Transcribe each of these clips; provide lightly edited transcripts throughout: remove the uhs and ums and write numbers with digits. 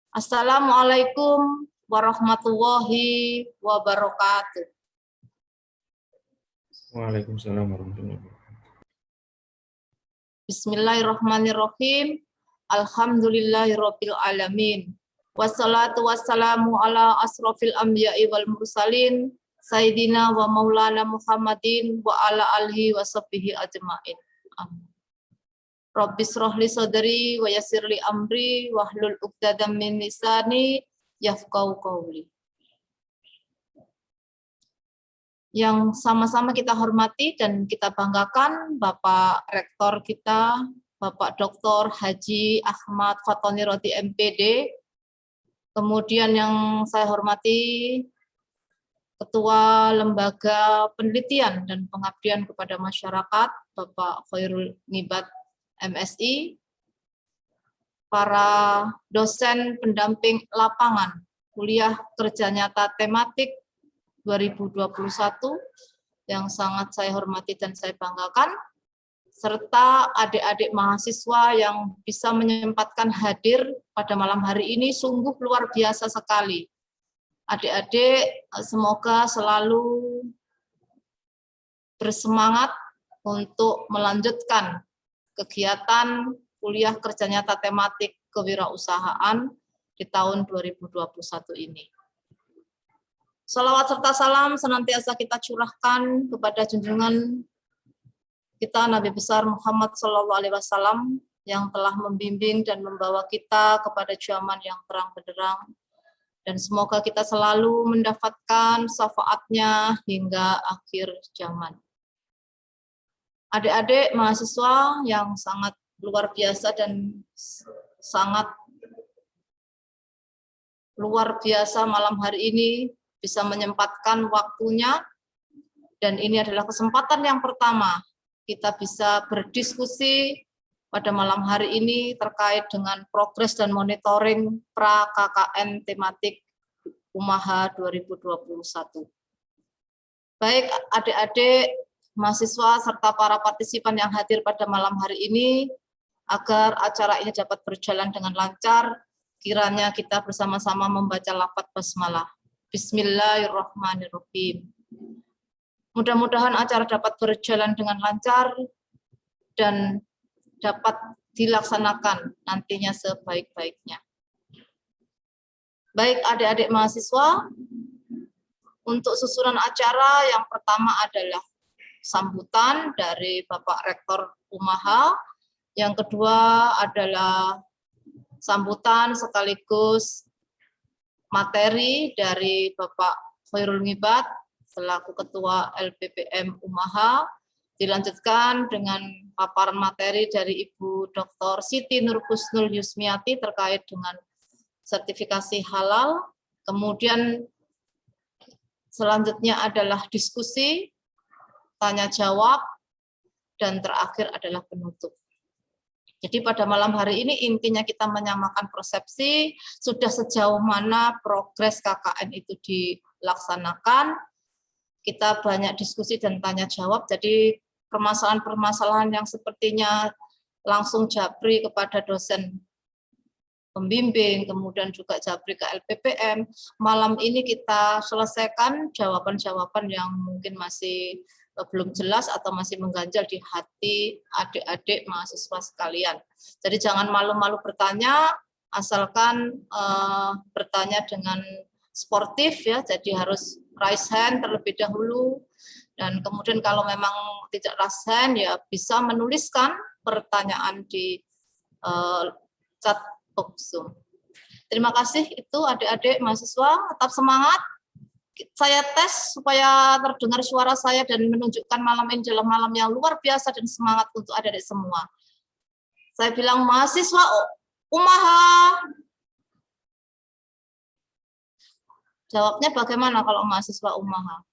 Assalamualaikum warahmatullahi wabarakatuh. Waalaikumsalam warahmatullahi wabarakatuh. Bismillahirrahmanirrahim. Alhamdulillahirabbil alamin. Wassalatu wassalamu ala asrofil anbiya'i wal mursalin sayyidina wa maulana Muhammadin wa ala alihi wa sahbihi ajmain. Amin. Rabbis rohli sadri wa yassirli amri wahlul 'uqdatam min lisani yafqahu qawli. Yang sama-sama kita hormati dan kita banggakan Bapak Rektor kita, Bapak Dr. Haji Ahmad Fatoni Roti MPD. Kemudian yang saya hormati Ketua Lembaga Penelitian dan Pengabdian kepada Masyarakat, Bapak Khairul Ngibat MSI, para dosen pendamping lapangan kuliah kerja nyata tematik 2021 yang sangat saya hormati dan saya banggakan, serta adik-adik mahasiswa yang bisa menyempatkan hadir pada malam hari ini sungguh luar biasa sekali. Adik-adik semoga selalu bersemangat untuk melanjutkan kegiatan kuliah kerja nyata tematik kewirausahaan di tahun 2021 ini. Salawat serta salam senantiasa kita curahkan kepada junjungan kita Nabi besar Muhammad SAW yang telah membimbing dan membawa kita kepada zaman yang terang benderang, dan semoga kita selalu mendapatkan syafaatnya hingga akhir zaman. Adik-adik mahasiswa yang sangat luar biasa dan sangat luar biasa malam hari ini bisa menyempatkan waktunya, dan ini adalah kesempatan yang pertama kita bisa berdiskusi pada malam hari ini terkait dengan progres dan monitoring pra KKN tematik Umaha 2021. Baik adik-adik mahasiswa serta para partisipan yang hadir pada malam hari ini, agar acara ini dapat berjalan dengan lancar, kiranya kita bersama-sama membaca lafaz basmalah. Bismillahirrahmanirrahim. Mudah-mudahan acara dapat berjalan dengan lancar dan dapat dilaksanakan nantinya sebaik-baiknya. Baik adik-adik mahasiswa, untuk susunan acara yang pertama adalah sambutan dari Bapak Rektor Umaha, yang kedua adalah sambutan sekaligus materi dari Bapak Khairul Ngibat selaku Ketua LPPM Umaha, dilanjutkan dengan paparan materi dari Ibu Dr. Siti Nur Husnul Yusmiati terkait dengan sertifikasi halal, kemudian selanjutnya adalah diskusi, tanya jawab, dan terakhir adalah penutup. Jadi pada malam hari ini intinya kita menyamakan persepsi sudah sejauh mana progres KKN itu dilaksanakan. Kita banyak diskusi dan tanya jawab, jadi permasalahan-permasalahan yang sepertinya langsung japri kepada dosen pembimbing, kemudian juga japri ke LPPM, malam ini kita selesaikan jawaban-jawaban yang mungkin masih belum jelas atau masih mengganjal di hati adik-adik mahasiswa sekalian. Jadi jangan malu-malu bertanya, asalkan bertanya dengan sportif ya, jadi harus raise hand terlebih dahulu, dan kemudian kalau memang tidak raise hand ya bisa menuliskan pertanyaan di chat box Zoom. Terima kasih, itu adik-adik mahasiswa, tetap semangat. Saya tes supaya terdengar suara saya dan menunjukkan malam ini adalah malam yang luar biasa dan semangat untuk adik-adik semua. Saya bilang mahasiswa Umaha. Jawabnya bagaimana kalau mahasiswa Umaha?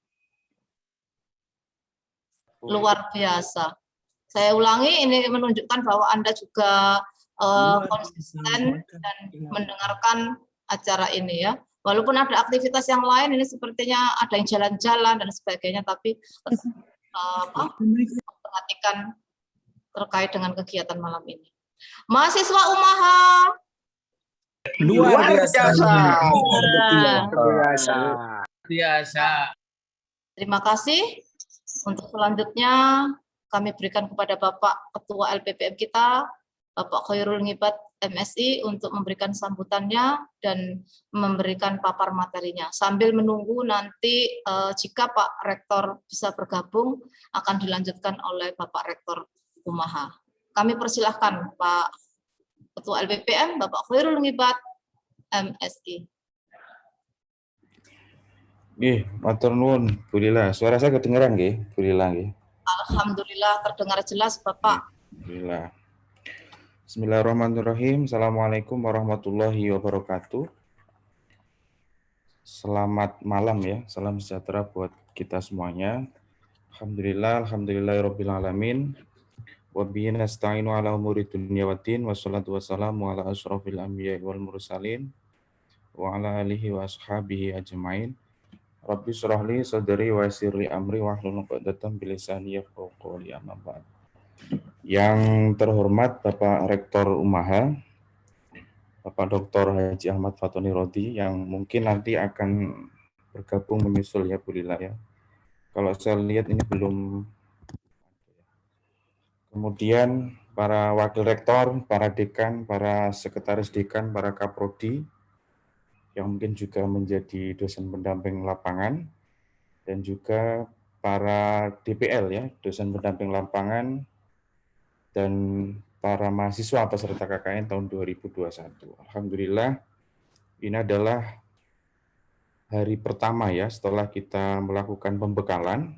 Luar biasa. Saya ulangi, ini menunjukkan bahwa Anda juga konsisten dan mendengarkan acara ini ya. Walaupun ada aktivitas yang lain, ini sepertinya ada yang jalan-jalan dan sebagainya, tapi perhatikan terkait dengan kegiatan malam ini. Mahasiswa Umaha, Luar biasa. Biasa. Terima kasih. Untuk selanjutnya kami berikan kepada Bapak Ketua LPPM kita, Bapak Khairul Ngibat MSI, untuk memberikan sambutannya dan memberikan papar materinya. Sambil menunggu nanti jika Pak Rektor bisa bergabung, akan dilanjutkan oleh Bapak Rektor Umaha. Kami persilahkan Pak Ketua LPPM, Bapak Khairul Ngibat MSI. Nggih, matur nuwun, Bu Lila. Suara saya kedengeran nggih, Bu Lila nggih. Alhamdulillah terdengar jelas, Bapak. Alhamdulillah. Bismillahirrahmanirrahim. Assalamualaikum warahmatullahi wabarakatuh. Selamat malam ya, salam sejahtera buat kita semuanya. Alhamdulillahirabbil alamin. Wa bihi nasta'inu ala umuri dunya waddin, wassalatu wassalamu ala asyrofil anbiya'i wal mursalin wa ala alihi wa ashabihi ajmain. Rabbi shrah li sadri wa yassir li amri wahlul 'uqdatam min lisani yafqahu qawli, amma ba'd. Yang terhormat Bapak Rektor Umaha, Bapak Dr. Haji Ahmad Fatoni Rodi, yang mungkin nanti akan bergabung menyusul ya Bu Lila ya. Kalau saya lihat ini belum. Kemudian para wakil rektor, para dekan, para sekretaris dekan, para kaprodi, yang mungkin juga menjadi dosen pendamping lapangan, dan juga para DPL ya, dosen pendamping lapangan, dan para mahasiswa peserta KKN tahun 2021. Alhamdulillah, ini adalah hari pertama ya setelah kita melakukan pembekalan.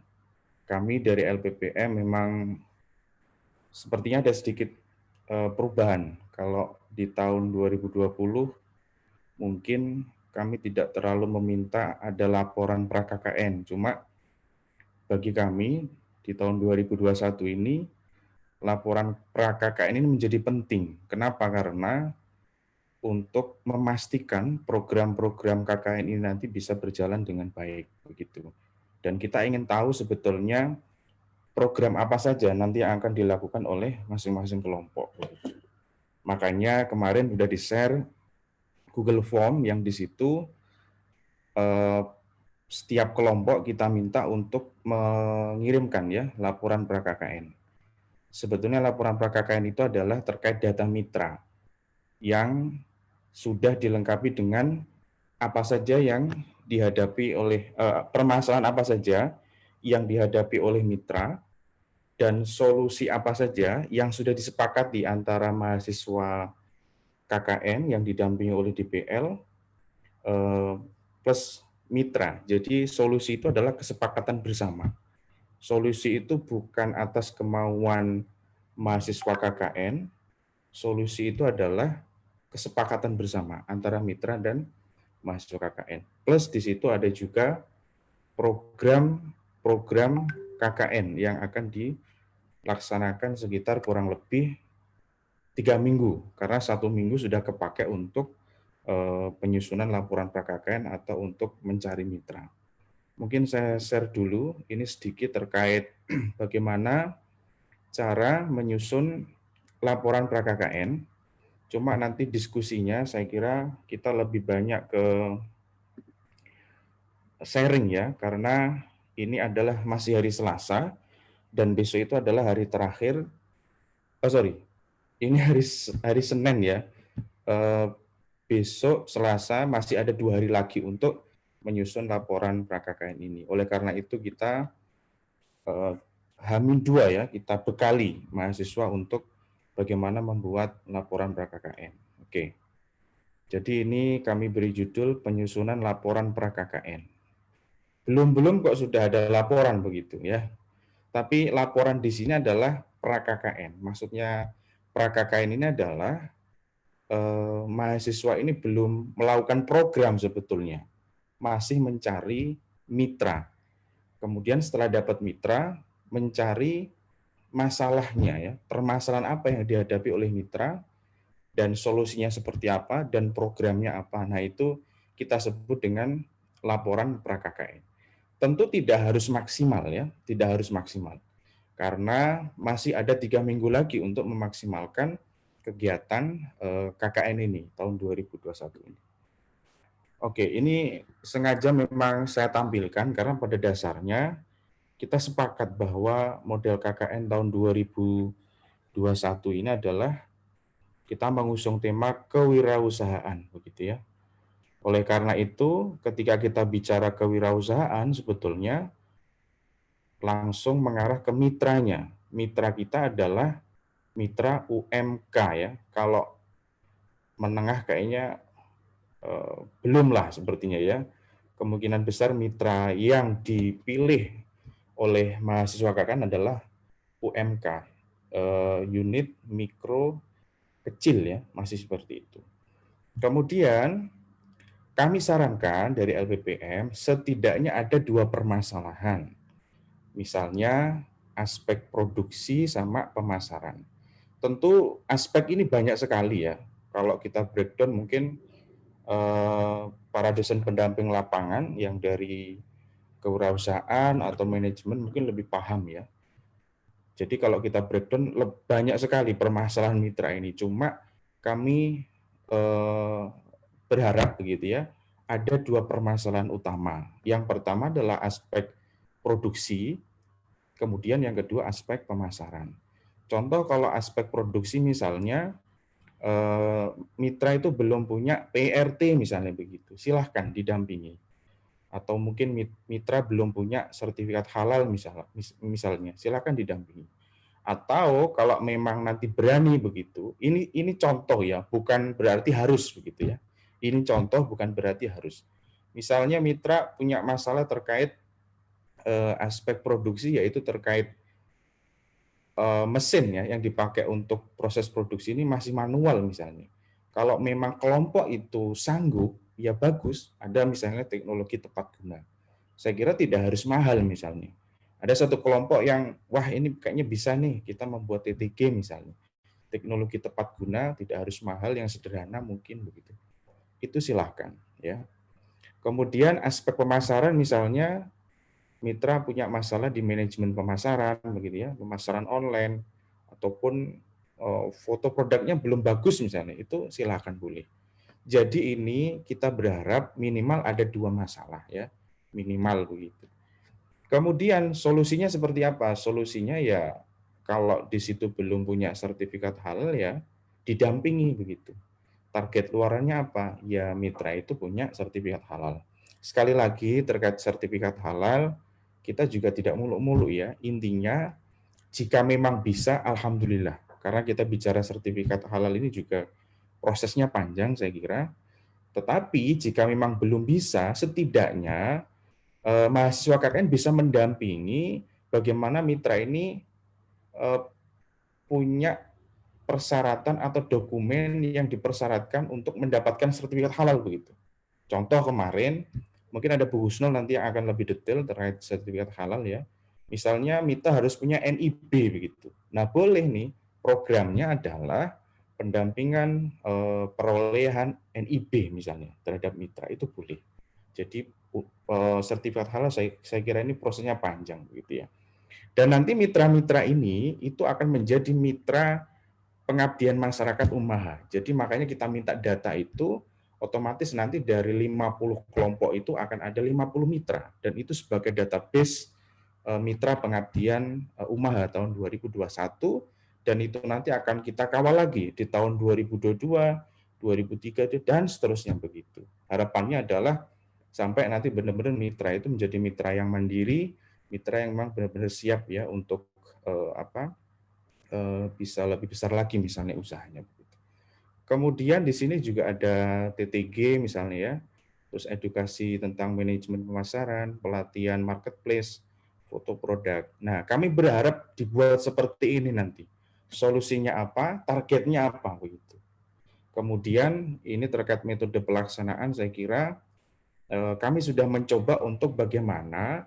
Kami dari LPPM memang sepertinya ada sedikit perubahan. Kalau di tahun 2020 mungkin kami tidak terlalu meminta ada laporan pra-KKN. Cuma bagi kami di tahun 2021 ini laporan pra-KKN ini menjadi penting. Kenapa? Karena untuk memastikan program-program KKN ini nanti bisa berjalan dengan baik begitu. Dan kita ingin tahu sebetulnya program apa saja nanti yang akan dilakukan oleh masing-masing kelompok. Makanya kemarin sudah di-share Google Form yang di situ setiap kelompok kita minta untuk mengirimkan ya laporan pra-KKN. Sebetulnya laporan pra-KKN itu adalah terkait data mitra yang sudah dilengkapi dengan apa saja yang dihadapi oleh permasalahan apa saja yang dihadapi oleh mitra, dan solusi apa saja yang sudah disepakati antara mahasiswa KKN yang didampingi oleh DPL plus mitra. Jadi solusi itu adalah kesepakatan bersama. Solusi itu bukan atas kemauan mahasiswa KKN, solusi itu adalah kesepakatan bersama antara mitra dan mahasiswa KKN. Plus di situ ada juga program KKN yang akan dilaksanakan sekitar kurang lebih 3 minggu, karena 1 minggu sudah kepakai untuk penyusunan laporan pra-KKN atau untuk mencari mitra. Mungkin saya share dulu, ini sedikit terkait bagaimana cara menyusun laporan pra-KKN. Cuma nanti diskusinya saya kira kita lebih banyak ke sharing ya, karena ini adalah masih hari Selasa, dan besok itu adalah hari terakhir, ini hari Senin ya, besok Selasa masih ada 2 hari lagi untuk menyusun laporan pra-KKN ini. Oleh karena itu kita H-2 ya, kita bekali mahasiswa untuk bagaimana membuat laporan pra-KKN. Oke. Jadi ini kami beri judul penyusunan laporan pra-KKN. Belum kok sudah ada laporan begitu ya. Tapi laporan di sini adalah pra-KKN. Maksudnya pra-KKN ini adalah mahasiswa ini belum melakukan program sebetulnya, masih mencari mitra. Kemudian setelah dapat mitra, mencari masalahnya ya, permasalahan apa yang dihadapi oleh mitra, dan solusinya seperti apa, dan programnya apa. Nah itu kita sebut dengan laporan pra-KKN. Tentu tidak harus maksimal ya, tidak harus maksimal. Karena masih ada 3 minggu lagi untuk memaksimalkan kegiatan KKN ini tahun 2021 ini. Oke, ini sengaja memang saya tampilkan karena pada dasarnya kita sepakat bahwa model KKN tahun 2021 ini adalah kita mengusung tema kewirausahaan, begitu ya. Oleh karena itu, ketika kita bicara kewirausahaan, sebetulnya langsung mengarah ke mitranya. Mitra kita adalah mitra UMK ya. Kalau menengah kayaknya belum lah sepertinya ya. Kemungkinan besar mitra yang dipilih oleh mahasiswa KKN adalah UMK, unit mikro kecil ya, masih seperti itu. Kemudian kami sarankan dari LPPM setidaknya ada 2 permasalahan. Misalnya aspek produksi sama pemasaran. Tentu aspek ini banyak sekali ya. Kalau kita breakdown mungkin para dosen pendamping lapangan yang dari kewirausahaan atau manajemen mungkin lebih paham ya. Jadi kalau kita breakdown banyak sekali permasalahan mitra ini. Cuma kami berharap begitu ya, ada 2 permasalahan utama. Yang pertama adalah aspek produksi, kemudian yang kedua aspek pemasaran. Contoh kalau aspek produksi misalnya mitra itu belum punya PRT misalnya begitu, silahkan didampingi. Atau mungkin mitra belum punya sertifikat halal misalnya, silahkan didampingi. Atau kalau memang nanti berani begitu, ini contoh ya, bukan berarti harus begitu ya. Ini contoh bukan berarti harus. Misalnya mitra punya masalah terkait aspek produksi, yaitu terkait mesin ya yang dipakai untuk proses produksi ini masih manual misalnya. Kalau memang kelompok itu sanggup, ya bagus, ada misalnya teknologi tepat guna. Saya kira tidak harus mahal misalnya. Ada satu kelompok yang, wah ini kayaknya bisa nih, kita membuat TTG misalnya. Teknologi tepat guna, tidak harus mahal, yang sederhana mungkin begitu. Itu silahkan. Ya. Kemudian aspek pemasaran misalnya, mitra punya masalah di manajemen pemasaran, begitu ya, pemasaran online, ataupun foto produknya belum bagus misalnya, itu silahkan boleh. Jadi ini kita berharap minimal ada 2 masalah ya, minimal begitu. Kemudian solusinya seperti apa? Solusinya ya kalau di situ belum punya sertifikat halal ya didampingi begitu. Target luarannya apa? Ya mitra itu punya sertifikat halal. Sekali lagi terkait sertifikat halal, kita juga tidak muluk-muluk ya. Intinya jika memang bisa, alhamdulillah. Karena kita bicara sertifikat halal ini juga prosesnya panjang saya kira. Tetapi jika memang belum bisa, setidaknya mahasiswa KKN bisa mendampingi bagaimana mitra ini punya persyaratan atau dokumen yang dipersyaratkan untuk mendapatkan sertifikat halal begitu. Contoh kemarin, mungkin ada Bu Husnul nanti yang akan lebih detail terkait sertifikat halal ya. Misalnya mitra harus punya NIB begitu. Nah boleh nih programnya adalah pendampingan perolehan NIB misalnya terhadap mitra, itu boleh. Jadi sertifikat halal saya kira ini prosesnya panjang begitu ya. Dan nanti mitra-mitra ini itu akan menjadi mitra pengabdian masyarakat Umaha. Jadi makanya kita minta data itu otomatis nanti dari 50 kelompok itu akan ada 50 mitra dan itu sebagai database mitra pengabdian Umaha tahun 2021 dan itu nanti akan kita kawal lagi di tahun 2022, 2003 dan seterusnya begitu. Harapannya adalah sampai nanti benar-benar mitra itu menjadi mitra yang mandiri, mitra yang memang benar-benar siap ya untuk bisa lebih besar lagi misalnya usahanya. Kemudian di sini juga ada TTG misalnya ya, terus edukasi tentang manajemen pemasaran, pelatihan marketplace, foto produk. Nah, kami berharap dibuat seperti ini nanti. Solusinya apa, targetnya apa begitu. Kemudian ini terkait metode pelaksanaan, saya kira kami sudah mencoba untuk bagaimana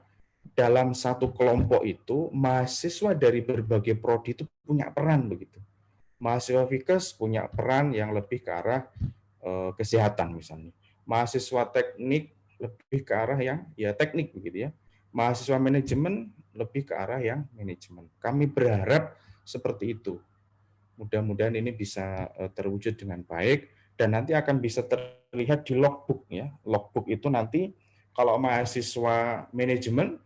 dalam satu kelompok itu mahasiswa dari berbagai prodi itu punya peran begitu. Mahasiswa Fikes punya peran yang lebih ke arah kesehatan misalnya. Mahasiswa teknik lebih ke arah yang ya teknik begitu ya. Mahasiswa manajemen lebih ke arah yang manajemen. Kami berharap seperti itu. Mudah-mudahan ini bisa terwujud dengan baik dan nanti akan bisa terlihat di logbook ya. Logbook itu nanti kalau mahasiswa manajemen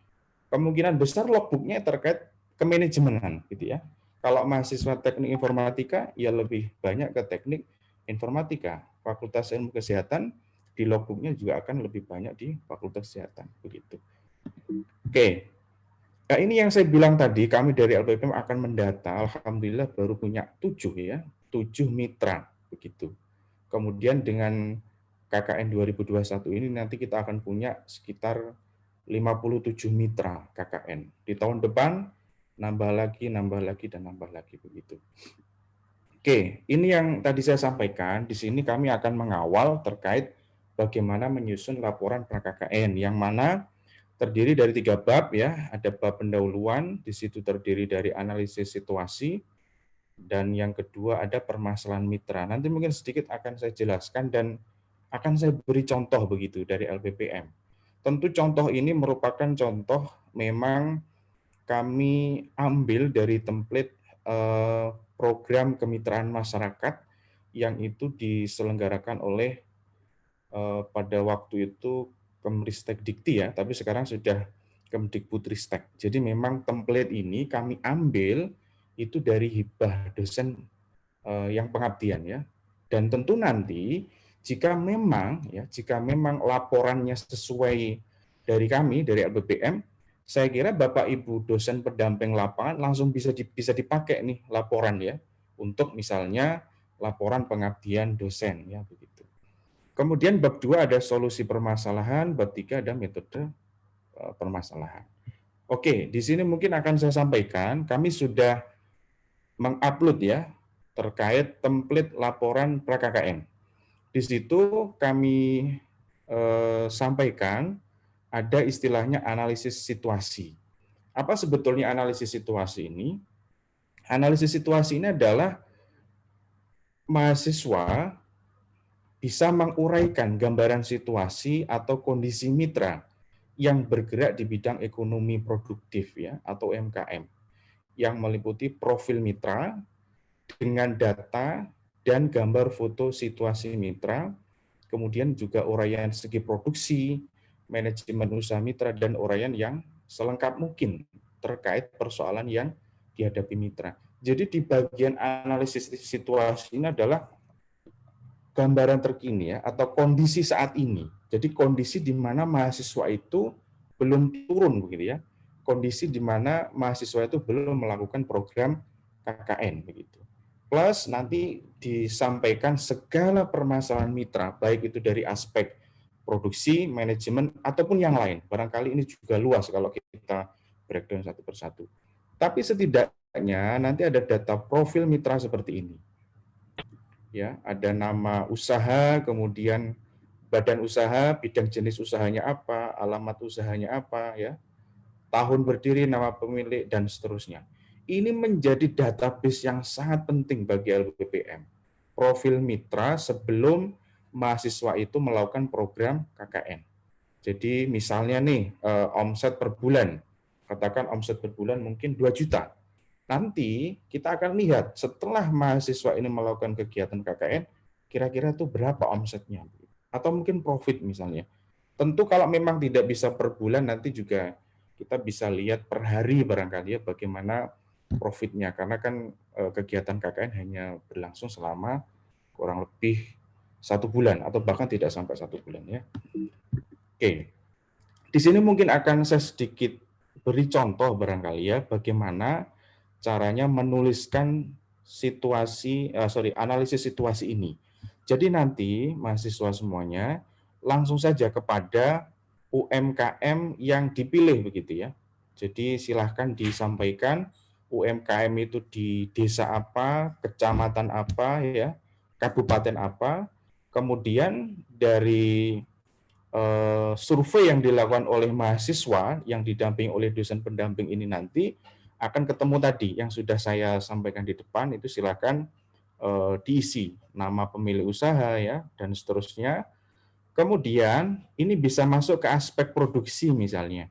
kemungkinan besar logbooknya terkait kemanajemenan gitu ya. Kalau mahasiswa teknik informatika ya lebih banyak ke teknik informatika. Fakultas Ilmu Kesehatan di logbooknya juga akan lebih banyak di Fakultas Kesehatan begitu. Oke. Nah, ini yang saya bilang tadi, kami dari LPPM akan mendata, alhamdulillah baru punya 7 ya, 7 mitra begitu. Kemudian dengan KKN 2021 ini nanti kita akan punya sekitar 57 mitra KKN. Di tahun depan nambah lagi, dan nambah lagi begitu. Oke, ini yang tadi saya sampaikan. Di sini kami akan mengawal terkait bagaimana menyusun laporan pra-KKN, yang mana terdiri dari 3 bab ya. Ada bab pendahuluan, di situ terdiri dari analisis situasi, dan yang kedua ada permasalahan mitra. Nanti mungkin sedikit akan saya jelaskan dan akan saya beri contoh begitu dari LPPM. Tentu contoh ini merupakan contoh memang kami ambil dari template program kemitraan masyarakat yang itu diselenggarakan oleh pada waktu itu Kemristek Dikti ya, tapi sekarang sudah Kemdikbudristek. Jadi memang template ini kami ambil itu dari hibah dosen yang pengabdian ya. Dan tentu nanti jika memang laporannya sesuai dari kami dari LPPM, saya kira Bapak Ibu dosen pendamping lapangan langsung bisa dipakai nih laporan ya untuk misalnya laporan pengabdian dosen ya begitu. Kemudian bab 2 ada solusi permasalahan, bab 3 ada metode permasalahan. Oke, di sini mungkin akan saya sampaikan, kami sudah mengupload ya terkait template laporan pra-KKN. Di situ kami sampaikan ada istilahnya analisis situasi. Apa sebetulnya analisis situasi ini? Analisis situasi ini adalah mahasiswa bisa menguraikan gambaran situasi atau kondisi mitra yang bergerak di bidang ekonomi produktif ya atau UMKM yang meliputi profil mitra dengan data dan gambar foto situasi mitra, kemudian juga uraian segi produksi, manajemen usaha mitra, dan uraian yang selengkap mungkin terkait persoalan yang dihadapi mitra. Jadi di bagian analisis situasi ini adalah gambaran terkini ya atau kondisi saat ini. Jadi kondisi di mana mahasiswa itu belum turun begitu ya. Kondisi di mana mahasiswa itu belum melakukan program KKN begitu. Plus nanti disampaikan segala permasalahan mitra baik itu dari aspek produksi, manajemen ataupun yang lain. Barangkali ini juga luas kalau kita breakdown satu persatu. Tapi setidaknya nanti ada data profil mitra seperti ini. Ya, ada nama usaha, kemudian badan usaha, bidang jenis usahanya apa, alamat usahanya apa, ya, tahun berdiri, nama pemilik, dan seterusnya. Ini menjadi database yang sangat penting bagi LPPM. Profil mitra sebelum mahasiswa itu melakukan program KKN. Jadi misalnya nih, omset per bulan, katakan omset per bulan mungkin 2 juta. Nanti kita akan lihat setelah mahasiswa ini melakukan kegiatan KKN, kira-kira itu berapa omsetnya. Atau mungkin profit misalnya. Tentu kalau memang tidak bisa per bulan, nanti juga kita bisa lihat per hari barangkali ya bagaimana profitnya. Karena kan kegiatan KKN hanya berlangsung selama kurang lebih 1 bulan atau bahkan tidak sampai 1 bulan ya. Oke, di sini mungkin akan saya sedikit beri contoh barangkali ya bagaimana caranya menuliskan analisis situasi ini. Jadi nanti mahasiswa semuanya langsung saja kepada UMKM yang dipilih begitu ya. Jadi silahkan disampaikan UMKM itu di desa apa, kecamatan apa ya, kabupaten apa. Kemudian dari survei yang dilakukan oleh mahasiswa yang didampingi oleh dosen pendamping ini nanti akan ketemu tadi yang sudah saya sampaikan di depan, itu silakan diisi nama pemilik usaha ya dan seterusnya. Kemudian ini bisa masuk ke aspek produksi misalnya.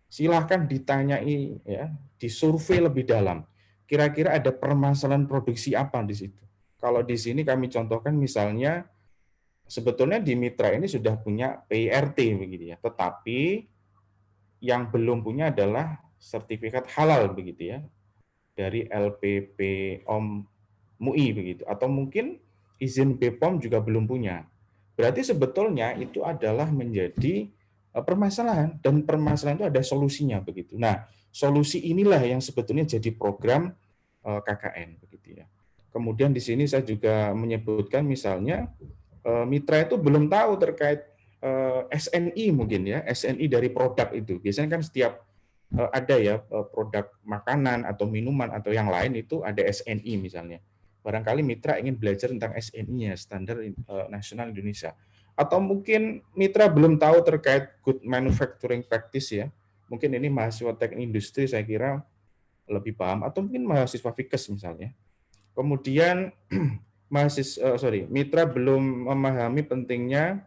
Silahkan ditanyai ya, disurvei lebih dalam. kira-kira ada permasalahan produksi apa di situ. Kalau di sini kami contohkan misalnya, sebetulnya di mitra ini sudah punya PIRT begitu ya, tetapi yang belum punya adalah sertifikat halal begitu ya, dari LPPOM MUI begitu, atau mungkin izin BPOM juga belum punya. Berarti sebetulnya itu adalah menjadi permasalahan, dan permasalahan itu ada solusinya begitu. Nah, solusi inilah yang sebetulnya jadi program KKN begitu ya. Kemudian di sini saya juga menyebutkan misalnya mitra itu belum tahu terkait SNI mungkin ya, SNI dari produk itu. Biasanya kan setiap ada ya produk makanan atau minuman atau yang lain itu ada SNI misalnya. Barangkali mitra ingin belajar tentang SNI-nya, Standar Nasional Indonesia. Atau mungkin mitra belum tahu terkait good manufacturing practice ya. Mungkin ini mahasiswa teknik industri saya kira lebih paham, atau mungkin mahasiswa Fikes misalnya. Kemudian mitra belum memahami pentingnya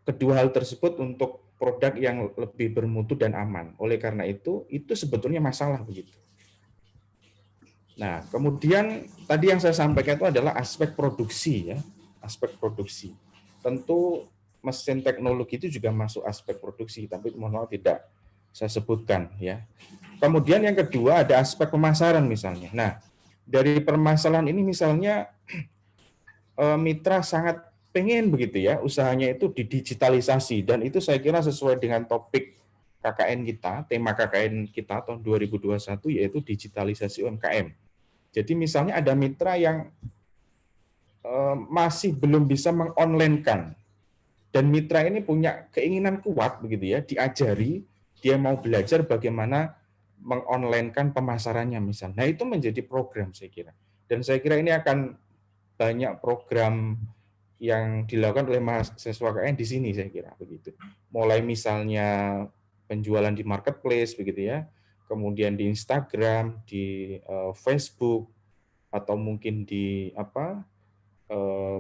kedua hal tersebut untuk produk yang lebih bermutu dan aman. Oleh karena itu sebetulnya masalah begitu. Nah, kemudian tadi yang saya sampaikan itu adalah aspek produksi ya, aspek produksi. Tentu mesin teknologi itu juga masuk aspek produksi, tapi mohon maaf tidak saya sebutkan ya. Kemudian yang kedua ada aspek pemasaran misalnya. Nah, dari permasalahan ini misalnya mitra sangat pengen begitu ya, usahanya itu didigitalisasi, dan itu saya kira sesuai dengan topik KKN kita, tema KKN kita tahun 2021 yaitu digitalisasi UMKM. Jadi misalnya ada mitra yang masih belum bisa mengonlinekan, dan mitra ini punya keinginan kuat begitu ya, diajari, dia mau belajar bagaimana mengonlinekan pemasarannya misalnya. Nah, itu menjadi program saya kira. Dan saya kira ini akan banyak program yang dilakukan oleh mahasiswa KKN di sini saya kira begitu. Mulai misalnya penjualan di marketplace begitu ya, kemudian di Instagram, di Facebook, atau mungkin di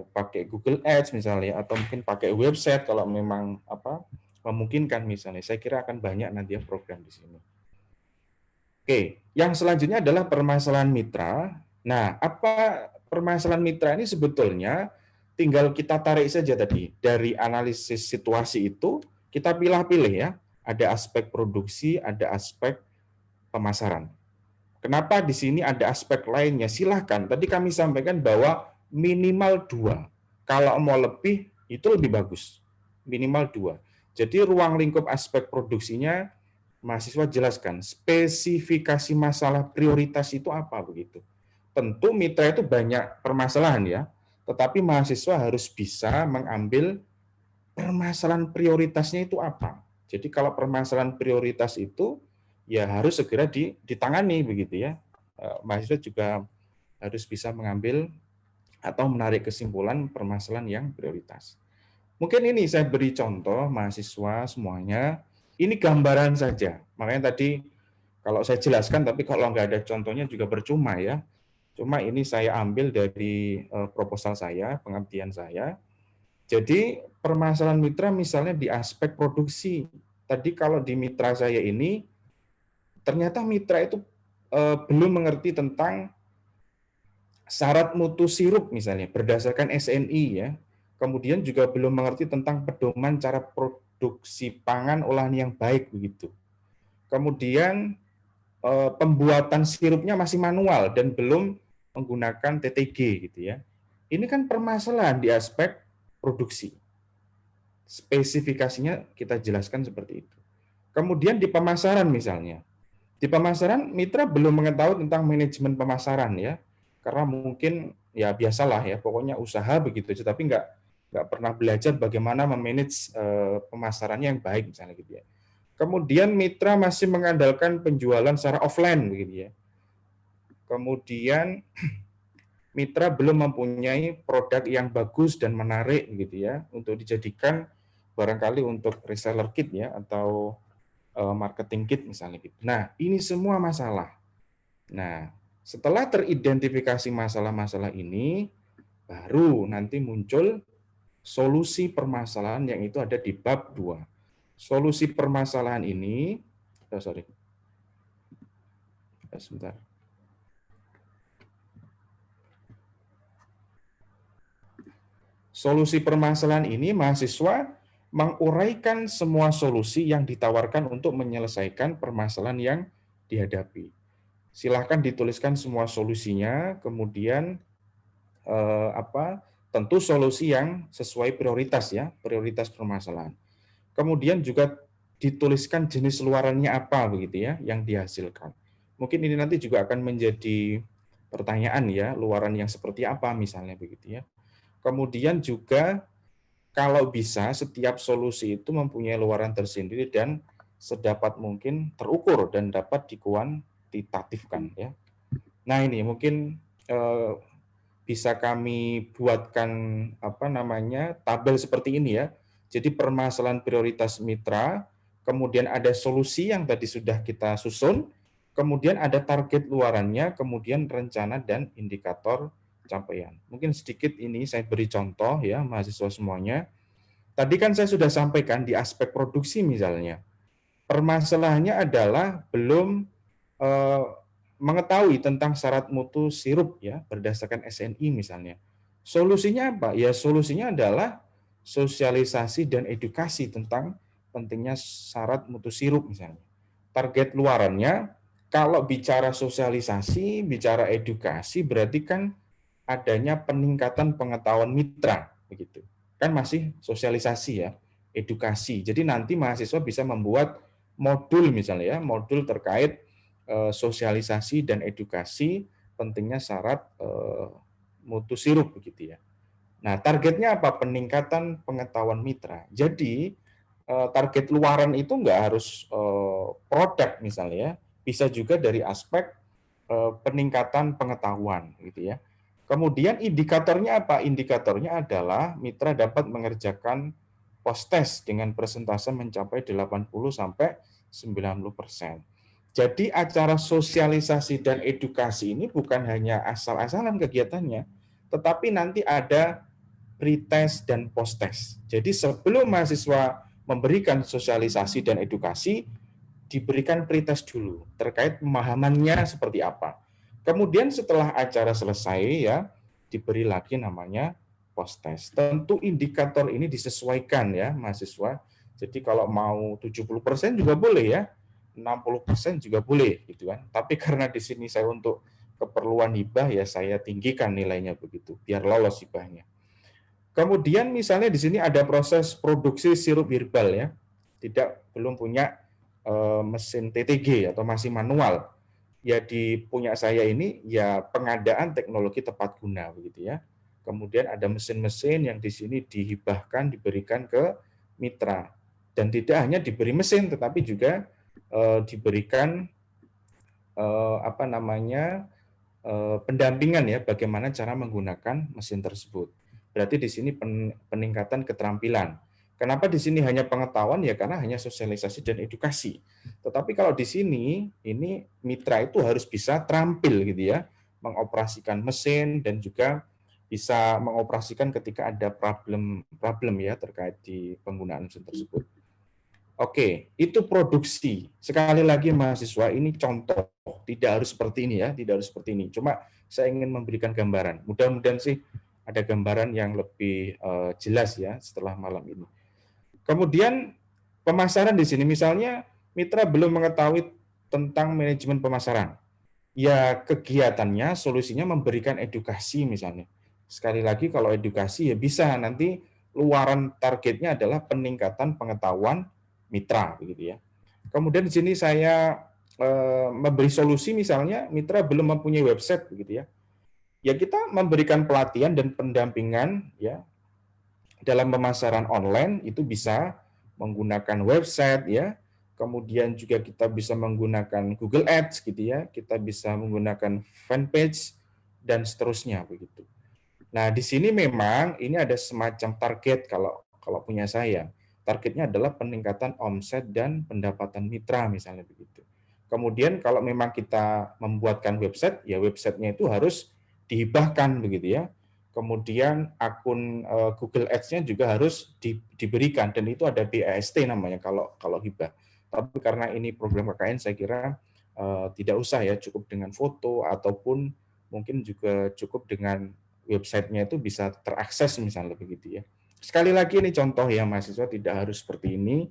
pakai Google Ads misalnya, atau mungkin pakai website kalau memang memungkinkan misalnya. Saya kira akan banyak nanti ya program di sini. Oke, yang selanjutnya adalah permasalahan mitra. Nah, apa permasalahan mitra ini sebetulnya tinggal kita tarik saja tadi. Dari analisis situasi itu, kita pilih-pilih ya. Ada aspek produksi, ada aspek pemasaran. Kenapa di sini ada aspek lainnya? Silahkan. Tadi kami sampaikan bahwa minimal 2. Kalau mau lebih, itu lebih bagus. Minimal 2. Jadi ruang lingkup aspek produksinya, mahasiswa jelaskan. Spesifikasi masalah prioritas itu apa begitu. Tentu mitra itu banyak permasalahan ya, tetapi mahasiswa harus bisa mengambil permasalahan prioritasnya itu apa. Jadi kalau permasalahan prioritas itu ya harus segera ditangani begitu ya. Mahasiswa juga harus bisa mengambil atau menarik kesimpulan permasalahan yang prioritas. Mungkin ini saya beri contoh mahasiswa semuanya. Ini gambaran saja. Makanya tadi kalau saya jelaskan, tapi kalau nggak ada contohnya juga percuma ya. Cuma ini saya ambil dari proposal saya, pengabdian saya. Jadi permasalahan mitra misalnya di aspek produksi. Tadi kalau di mitra saya ini, ternyata mitra itu belum mengerti tentang syarat mutu sirup misalnya berdasarkan SNI ya. Kemudian juga belum mengerti tentang pedoman cara produksi pangan olahan yang baik begitu. Kemudian pembuatan sirupnya masih manual dan belum menggunakan TTG gitu ya. Ini kan permasalahan di aspek produksi. Spesifikasinya kita jelaskan seperti itu. Kemudian di pemasaran misalnya. Di pemasaran mitra belum mengetahui tentang manajemen pemasaran ya. Karena mungkin ya biasalah ya, pokoknya usaha begitu, tapi nggak pernah belajar bagaimana memanage pemasarannya yang baik misalnya gitu ya. Kemudian mitra masih mengandalkan penjualan secara offline begitu ya. Kemudian mitra belum mempunyai produk yang bagus dan menarik gitu ya untuk dijadikan barangkali untuk reseller kit ya, atau marketing kit misalnya gitu. Nah, ini semua masalah. Nah, setelah teridentifikasi masalah-masalah ini, baru nanti muncul solusi permasalahan yang itu ada di bab 2. Solusi permasalahan ini, Sebentar. Solusi permasalahan ini mahasiswa menguraikan semua solusi yang ditawarkan untuk menyelesaikan permasalahan yang dihadapi. Silahkan dituliskan semua solusinya, kemudian tentu solusi yang sesuai prioritas ya, prioritas permasalahan. Kemudian juga dituliskan jenis luarannya apa begitu ya yang dihasilkan. Mungkin ini nanti juga akan menjadi pertanyaan ya, luaran yang seperti apa misalnya begitu ya. Kemudian juga kalau bisa setiap solusi itu mempunyai luaran tersendiri dan sedapat mungkin terukur dan dapat dikuantitatifkan ya. Nah, ini mungkin bisa kami buatkan tabel seperti ini ya. Jadi permasalahan prioritas mitra, kemudian ada solusi yang tadi sudah kita susun, kemudian ada target luarannya, kemudian rencana dan indikator capaian. Mungkin sedikit ini saya beri contoh ya mahasiswa semuanya. Tadi kan saya sudah sampaikan di aspek produksi misalnya. Permasalahannya adalah belum mengetahui tentang syarat mutu sirup ya berdasarkan SNI misalnya. Solusinya apa? Ya solusinya adalah sosialisasi dan edukasi tentang pentingnya syarat mutu sirup misalnya. Target luarannya kalau bicara sosialisasi, bicara edukasi berarti kan adanya peningkatan pengetahuan mitra begitu. Kan masih sosialisasi ya, edukasi. Jadi nanti mahasiswa bisa membuat modul misalnya ya, modul terkait sosialisasi dan edukasi pentingnya syarat mutu sirup begitu ya. Nah, targetnya apa? Peningkatan pengetahuan mitra. Jadi target luaran itu nggak harus produk misalnya ya, bisa juga dari aspek peningkatan pengetahuan gitu ya. Kemudian indikatornya apa? Indikatornya adalah mitra dapat mengerjakan post-test dengan persentase mencapai 80 sampai 90%. Jadi acara sosialisasi dan edukasi ini bukan hanya asal-asalan kegiatannya, tetapi nanti ada pre-test dan post-test. Jadi sebelum mahasiswa memberikan sosialisasi dan edukasi, diberikan pre-test dulu terkait pemahamannya seperti apa. Kemudian setelah acara selesai ya, diberi lagi namanya post-test. Tentu indikator ini disesuaikan ya mahasiswa. Jadi kalau mau 70% juga boleh ya, 60% juga boleh gitu kan. Tapi karena di sini saya untuk keperluan hibah ya saya tinggikan nilainya begitu biar lolos hibahnya. Kemudian misalnya di sini ada proses produksi sirup herbal ya. Belum punya mesin TTG atau masih manual. Ya di punya saya ini ya pengadaan teknologi tepat guna begitu ya. Kemudian ada mesin-mesin yang di sini dihibahkan diberikan ke mitra dan tidak hanya diberi mesin tetapi juga diberikan pendampingan ya bagaimana cara menggunakan mesin tersebut. Berarti di sini peningkatan keterampilan. Kenapa di sini hanya pengetahuan ya karena hanya sosialisasi dan edukasi. Tetapi kalau di sini ini mitra itu harus bisa terampil gitu ya, mengoperasikan mesin dan juga bisa mengoperasikan ketika ada problem ya terkait di penggunaan mesin tersebut. Oke, itu produksi. Sekali lagi mahasiswa ini contoh, tidak harus seperti ini ya, tidak harus seperti ini. Cuma saya ingin memberikan gambaran. Mudah-mudahan sih ada gambaran yang lebih jelas ya setelah malam ini. Kemudian pemasaran di sini misalnya mitra belum mengetahui tentang manajemen pemasaran. Ya kegiatannya, solusinya memberikan edukasi misalnya. Sekali lagi kalau edukasi ya bisa nanti luaran targetnya adalah peningkatan pengetahuan mitra begitu ya. Kemudian di sini saya memberi solusi misalnya mitra belum mempunyai website begitu ya. Ya kita memberikan pelatihan dan pendampingan ya dalam pemasaran online itu bisa menggunakan website ya. Kemudian juga kita bisa menggunakan Google Ads gitu ya. Kita bisa menggunakan fanpage dan seterusnya begitu. Nah, di sini memang ini ada semacam target kalau punya saya. Targetnya adalah peningkatan omset dan pendapatan mitra misalnya begitu. Kemudian kalau memang kita membuatkan website, ya websitenya itu harus dihibahkan begitu ya. Kemudian akun Google Ads-nya juga harus diberikan dan itu ada BAST namanya kalau hibah. Tapi karena ini program KKN saya kira tidak usah ya cukup dengan foto, ataupun mungkin juga cukup dengan websitenya itu bisa terakses misalnya begitu ya. Sekali lagi ini contoh ya, mahasiswa tidak harus seperti ini.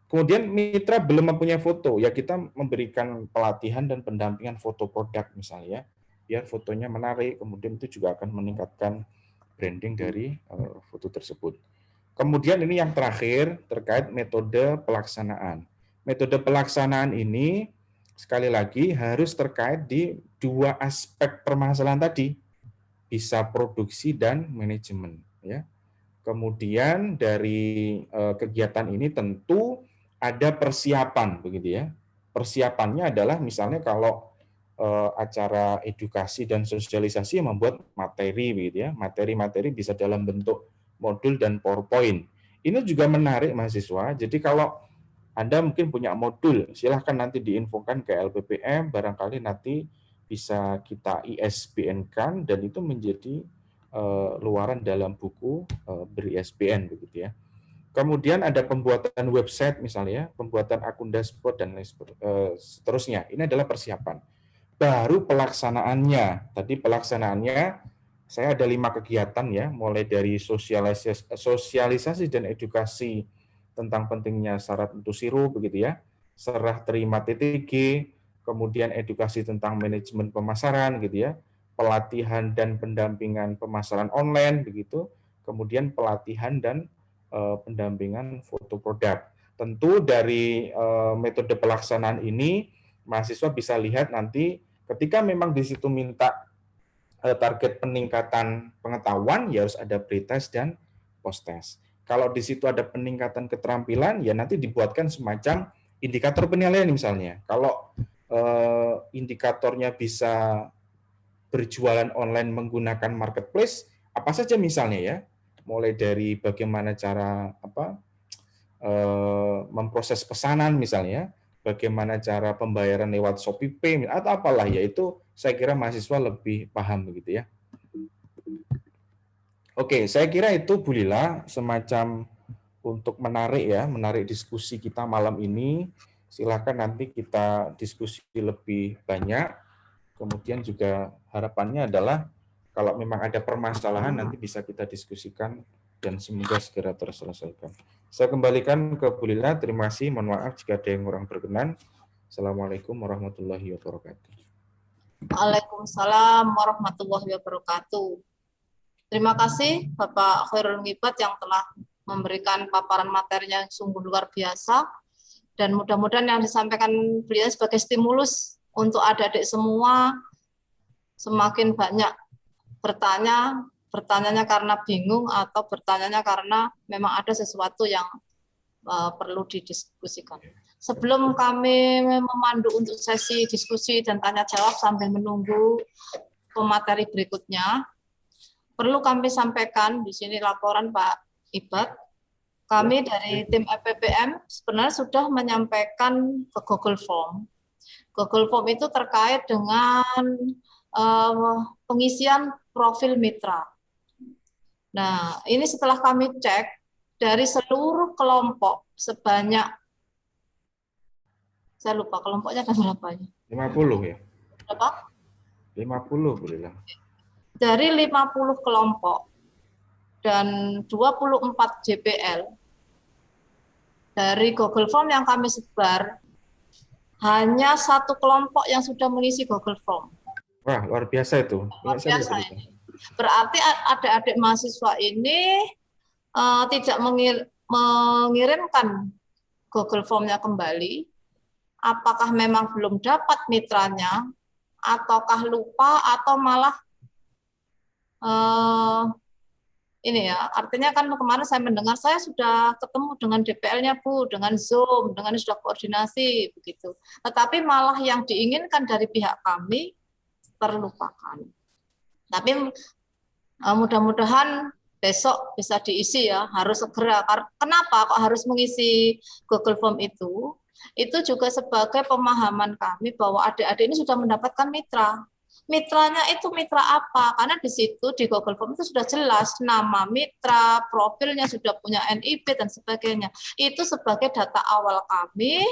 Kemudian mitra belum mempunyai foto, ya kita memberikan pelatihan dan pendampingan foto produk misalnya, biar fotonya menarik, kemudian itu juga akan meningkatkan branding dari foto tersebut. Kemudian ini yang terakhir terkait metode pelaksanaan. Metode pelaksanaan ini sekali lagi harus terkait di dua aspek permasalahan tadi, bisa produksi dan manajemen ya. Kemudian dari kegiatan ini tentu ada persiapan begitu ya. Persiapannya adalah misalnya kalau acara edukasi dan sosialisasi membuat materi begitu ya. Materi-materi bisa dalam bentuk modul dan PowerPoint. Ini juga menarik mahasiswa. Jadi kalau Anda mungkin punya modul, silahkan nanti diinfokan ke LPPM, barangkali nanti bisa kita ISBN-kan dan itu menjadi luaran dalam buku ber-ISBN begitu ya. Kemudian ada pembuatan website misalnya, pembuatan akun dashboard dan lain seterusnya. Ini adalah persiapan. Baru pelaksanaannya. Tadi pelaksanaannya saya ada 5 kegiatan ya, mulai dari sosialisasi dan edukasi tentang pentingnya syarat mutu siru begitu ya, serah terima TTG, kemudian edukasi tentang manajemen pemasaran gitu ya, pelatihan dan pendampingan pemasaran online begitu, kemudian pelatihan dan pendampingan foto produk. Tentu dari metode pelaksanaan ini mahasiswa bisa lihat nanti ketika memang di situ minta target peningkatan pengetahuan ya harus ada pretest dan post-test. Kalau di situ ada peningkatan keterampilan ya nanti dibuatkan semacam indikator penilaian misalnya. Kalau indikatornya bisa berjualan online menggunakan marketplace, apa saja misalnya ya, mulai dari bagaimana cara memproses pesanan misalnya, bagaimana cara pembayaran lewat Shopee Pay atau apalah ya, itu saya kira mahasiswa lebih paham begitu ya. Oke, saya kira itu Bu Lila semacam untuk menarik diskusi kita malam ini. Silakan nanti kita diskusi lebih banyak. Kemudian juga harapannya adalah kalau memang ada permasalahan nanti bisa kita diskusikan dan semoga segera terselesaikan. Saya kembalikan ke Bu Lila. Terima kasih. Mohon maaf jika ada yang kurang berkenan. Assalamualaikum warahmatullahi wabarakatuh. Waalaikumsalam warahmatullahi wabarakatuh. Terima kasih Bapak Khairul Ngibat yang telah memberikan paparan materinya yang sungguh luar biasa, dan mudah-mudahan yang disampaikan beliau sebagai stimulus untuk adik-adik semua semakin banyak bertanyanya karena bingung atau bertanyanya karena memang ada sesuatu yang perlu didiskusikan. Sebelum kami memandu untuk sesi diskusi dan tanya jawab sambil menunggu pemateri berikutnya, perlu kami sampaikan di sini laporan Pak Ibat. Kami dari tim LPPM sebenarnya sudah menyampaikan ke Google Form. Google Form itu terkait dengan pengisian profil mitra. Nah, ini setelah kami cek dari seluruh kelompok sebanyak, saya lupa kelompoknya ada berapa ya? 50 ya? Berapa? 50 Bu Lila. Dari 50 kelompok dan 24 JPL dari Google Form yang kami sebar, hanya 1 kelompok yang sudah mengisi Google Form. Wah, luar biasa itu. Luar biasa ini. Berarti adik-adik mahasiswa ini tidak mengirimkan Google Form-nya kembali. Apakah memang belum dapat mitranya, ataukah lupa, atau malah ini ya, artinya kan kemarin saya mendengar, saya sudah ketemu dengan DPL-nya Bu, dengan Zoom, dengan sudah koordinasi begitu. Tetapi malah yang diinginkan dari pihak kami terlupakan. Tapi mudah-mudahan besok bisa diisi ya, harus segera. Kenapa kok harus mengisi Google Form itu? Itu juga sebagai pemahaman kami bahwa adik-adik ini sudah mendapatkan mitra. Mitranya itu mitra apa? Karena di situ di Google Form itu sudah jelas nama mitra, profilnya sudah punya NIP dan sebagainya. Itu sebagai data awal kami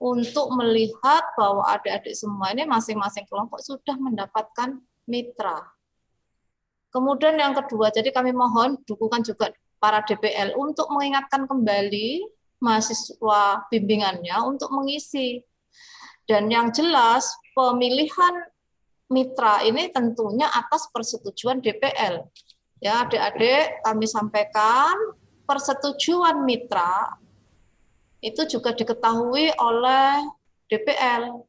untuk melihat bahwa adik-adik semua ini masing-masing kelompok sudah mendapatkan mitra. Kemudian yang kedua, jadi kami mohon dukungan juga para DPL untuk mengingatkan kembali mahasiswa bimbingannya untuk mengisi. Dan yang jelas pemilihan mitra ini tentunya atas persetujuan DPL. Ya, adik-adik kami sampaikan persetujuan mitra itu juga diketahui oleh DPL.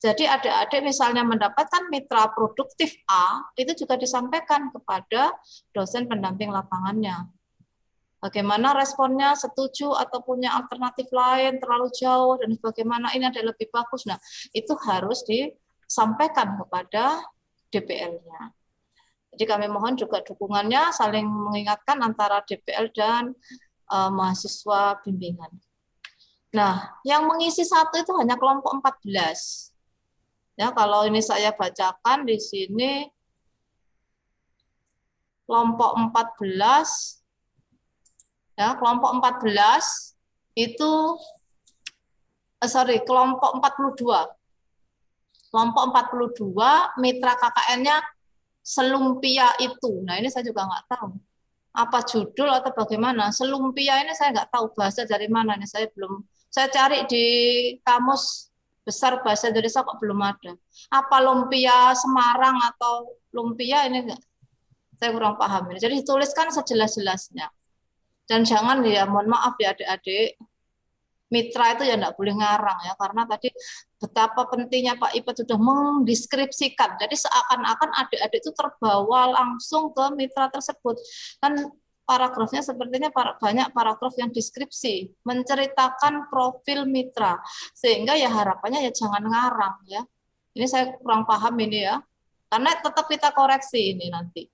Jadi adik-adik misalnya mendapatkan mitra produktif A, itu juga disampaikan kepada dosen pendamping lapangannya. Bagaimana responnya, setuju atau punya alternatif lain, terlalu jauh, dan bagaimana ini ada lebih bagus. Nah, itu harus disampaikan kepada DPL-nya. Jadi kami mohon juga dukungannya, saling mengingatkan antara DPL dan mahasiswa bimbingan. Nah, yang mengisi satu itu hanya kelompok 14. Ya, kalau ini saya bacakan di sini, kelompok 14, ya, kelompok 14 itu, kelompok 42. Kelompok 42, mitra KKN-nya Selumpia itu. Nah, ini saya juga nggak tahu. Apa judul atau bagaimana. Selumpia ini saya nggak tahu bahasa dari mana. Nih, saya cari di Kamus Besar Bahasa Indonesia kok belum ada. Apa lumpia Semarang atau lumpia ini enggak? Saya kurang paham ini. Jadi dituliskan sejelas-jelasnya. Dan jangan ya, mohon maaf ya adik-adik, mitra itu ya enggak boleh ngarang ya, karena tadi betapa pentingnya Pak Ipat sudah mendeskripsikan. Jadi seakan-akan adik-adik itu terbawa langsung ke mitra tersebut. Kan paragrafnya sepertinya banyak paragraf yang deskripsi, menceritakan profil mitra. Sehingga ya harapannya ya jangan ngarang ya. Ini saya kurang paham ini ya. Karena tetap kita koreksi ini nanti.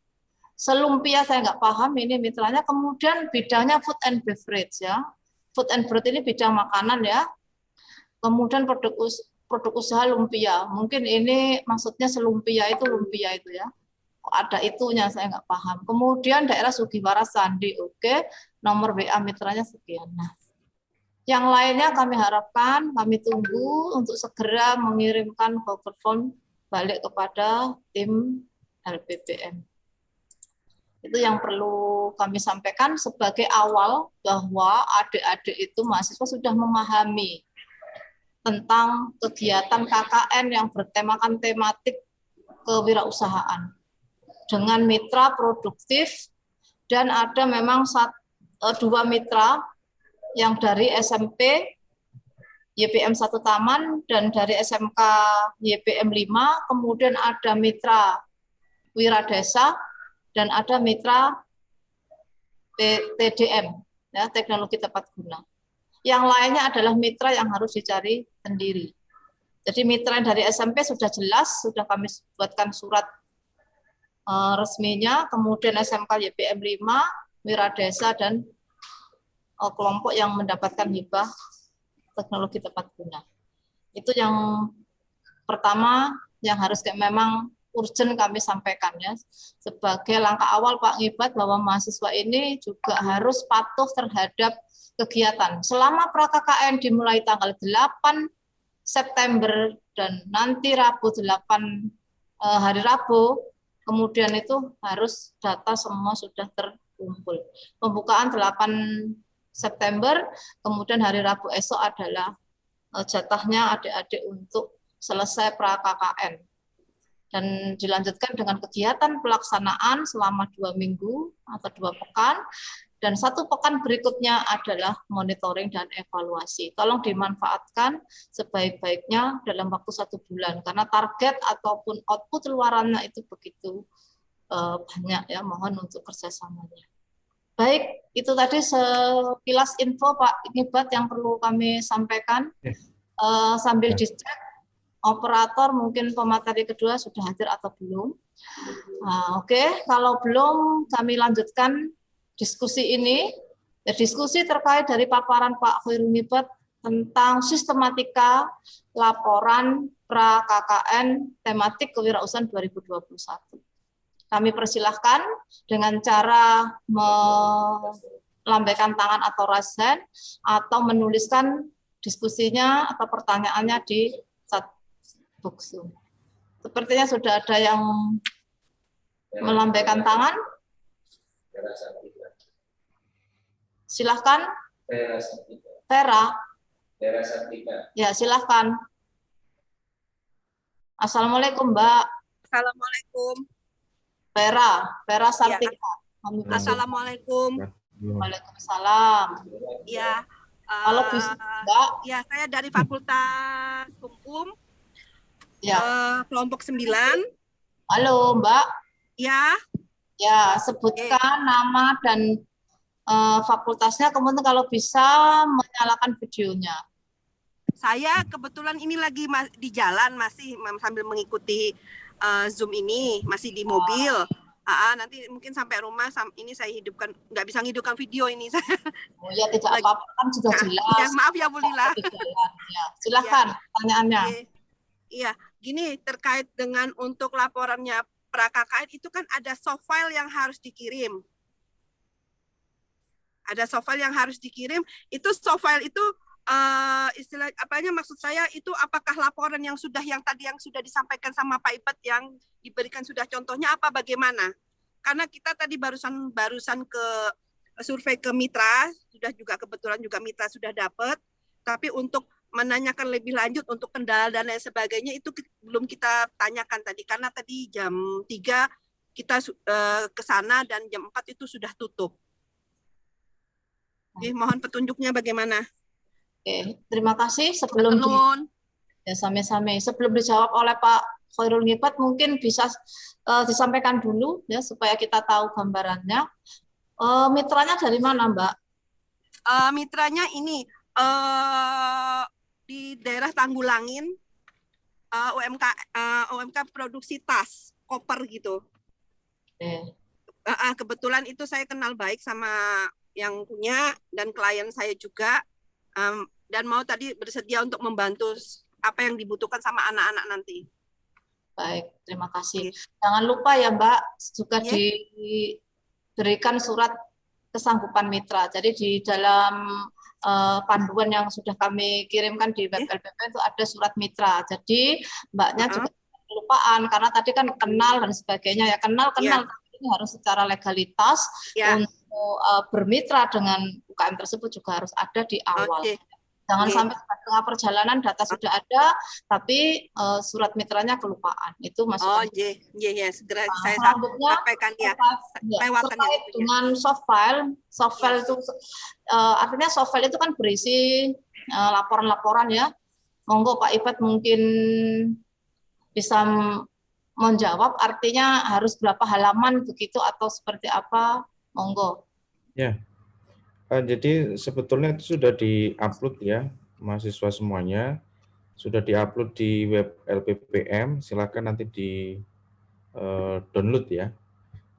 Selumpia saya nggak paham ini mitranya. Kemudian bidangnya food and beverage ya. Food and beverage ini bidang makanan ya. Kemudian produk usaha lumpia. Mungkin ini maksudnya selumpia itu lumpia itu ya. Ada itunya saya nggak paham. Kemudian daerah Sugiwara Sandi, oke. Nomor WA mitranya sekian. Nah, yang lainnya kami harapkan, kami tunggu untuk segera mengirimkan Google Form balik kepada tim LPPM. Itu yang perlu kami sampaikan sebagai awal bahwa adik-adik itu mahasiswa sudah memahami tentang kegiatan KKN yang bertemakan tematik kewirausahaan dengan mitra produktif, dan ada memang dua mitra yang dari SMP YPM 1 Taman dan dari SMK YPM 5, kemudian ada mitra Wiradesa dan ada mitra TDM, ya, teknologi tepat guna. Yang lainnya adalah mitra yang harus dicari sendiri. Jadi mitra dari SMP sudah jelas, sudah kami buatkan surat resminya, kemudian SMK YPM 5, Wiradesa, dan kelompok yang mendapatkan hibah teknologi tepat guna. Itu yang pertama yang harus memang urgent kami sampaikan ya. Sebagai langkah awal Pak Ngibat bahwa mahasiswa ini juga harus patuh terhadap kegiatan. Selama pra-KKN dimulai tanggal 8 September dan nanti Rabu 8 hari Rabu, kemudian itu harus data semua sudah terkumpul. Pembukaan 8 September, kemudian hari Rabu esok adalah jatahnya adik-adik untuk selesai pra-KKN. Dan dilanjutkan dengan kegiatan pelaksanaan selama 2 minggu atau 2 pekan, dan 1 pekan berikutnya adalah monitoring dan evaluasi. Tolong dimanfaatkan sebaik-baiknya dalam waktu 1 bulan, karena target ataupun output luarannya itu begitu banyak ya, mohon untuk kerjasamanya. Baik, itu tadi sekilas info Pak Ngibat yang perlu kami sampaikan. Sambil dicek operator mungkin pemateri kedua sudah hadir atau belum. Oke, kalau belum kami lanjutkan diskusi ini. Ya, diskusi terkait dari paparan Pak Khairul Ngibat tentang sistematika laporan pra-KKN tematik kewirausahaan 2021. Kami persilahkan dengan cara melambaikan tangan atau raise hand, atau menuliskan diskusinya atau pertanyaannya di chat box Zoom. Sepertinya sudah ada yang melambaikan tangan. Silahkan. Vera. Ya, silahkan. Assalamualaikum, Mbak. Assalamualaikum. Vera Sartika. Assalamualaikum. Waalaikumsalam. Ya. Kalau bisa, Mbak. Ya, saya dari Fakultas Hukum. Ya. Kelompok 9. Halo, Mbak. Ya. Ya, sebutkan nama dan fakultasnya, kemudian kalau bisa menyalakan videonya. Saya kebetulan ini lagi di jalan, masih sambil mengikuti Zoom ini, masih di mobil. Nanti mungkin sampai rumah ini saya hidupkan, nggak bisa ngidupkan video ini. Oh ya, tidak apa-apa, kan sudah jelas. Ya, maaf ya Bu Lila. Ya, silakan pertanyaannya. Iya, gini, terkait dengan untuk laporannya pra-KKN itu kan ada soft file yang harus dikirim. Ada soft file yang harus dikirim. Itu soft file itu istilah apanya, maksud saya itu apakah laporan yang tadi yang sudah disampaikan sama Pak Ipat yang diberikan sudah contohnya apa, bagaimana? Karena kita tadi barusan ke survei ke mitra, sudah juga kebetulan juga mitra sudah dapat, tapi untuk menanyakan lebih lanjut untuk kendala dan lain sebagainya itu belum kita tanyakan tadi, karena tadi jam 3 kita ke sana dan jam 4 itu sudah tutup. Jadi mohon petunjuknya bagaimana. Oke, terima kasih. Sebelum sebelum dijawab oleh Pak Khairul Ngibat, mungkin bisa disampaikan dulu ya supaya kita tahu gambarannya. Mitranya dari mana, Mbak? Mitranya ini di daerah Tanggulangin, UMK produksi tas koper gitu. Kebetulan itu saya kenal baik sama yang punya dan klien saya juga, dan mau tadi bersedia untuk membantu apa yang dibutuhkan sama anak-anak nanti. Baik, terima kasih. Jangan lupa ya Mbak, juga diberikan surat kesanggupan mitra. Jadi di dalam panduan yang sudah kami kirimkan di web LPP itu ada surat mitra. Jadi Mbaknya juga kelupaan karena tadi kan kenal dan sebagainya ya, kenal ini harus secara legalitas untuk bermitra dengan UKM tersebut juga harus ada di awal. Jangan sampai tengah perjalanan data sudah ada tapi surat mitranya kelupaan. Itu masuk. Segera saya sampaikan ya. Terkait dengan soft file itu artinya soft file itu kan berisi laporan-laporan ya. Monggo Pak Ibat mungkin bisa menjawab, artinya harus berapa halaman begitu atau seperti apa, monggo. Ya, jadi sebetulnya itu sudah di-upload ya, mahasiswa semuanya sudah di-upload di web LPPM, silakan nanti di-download ya.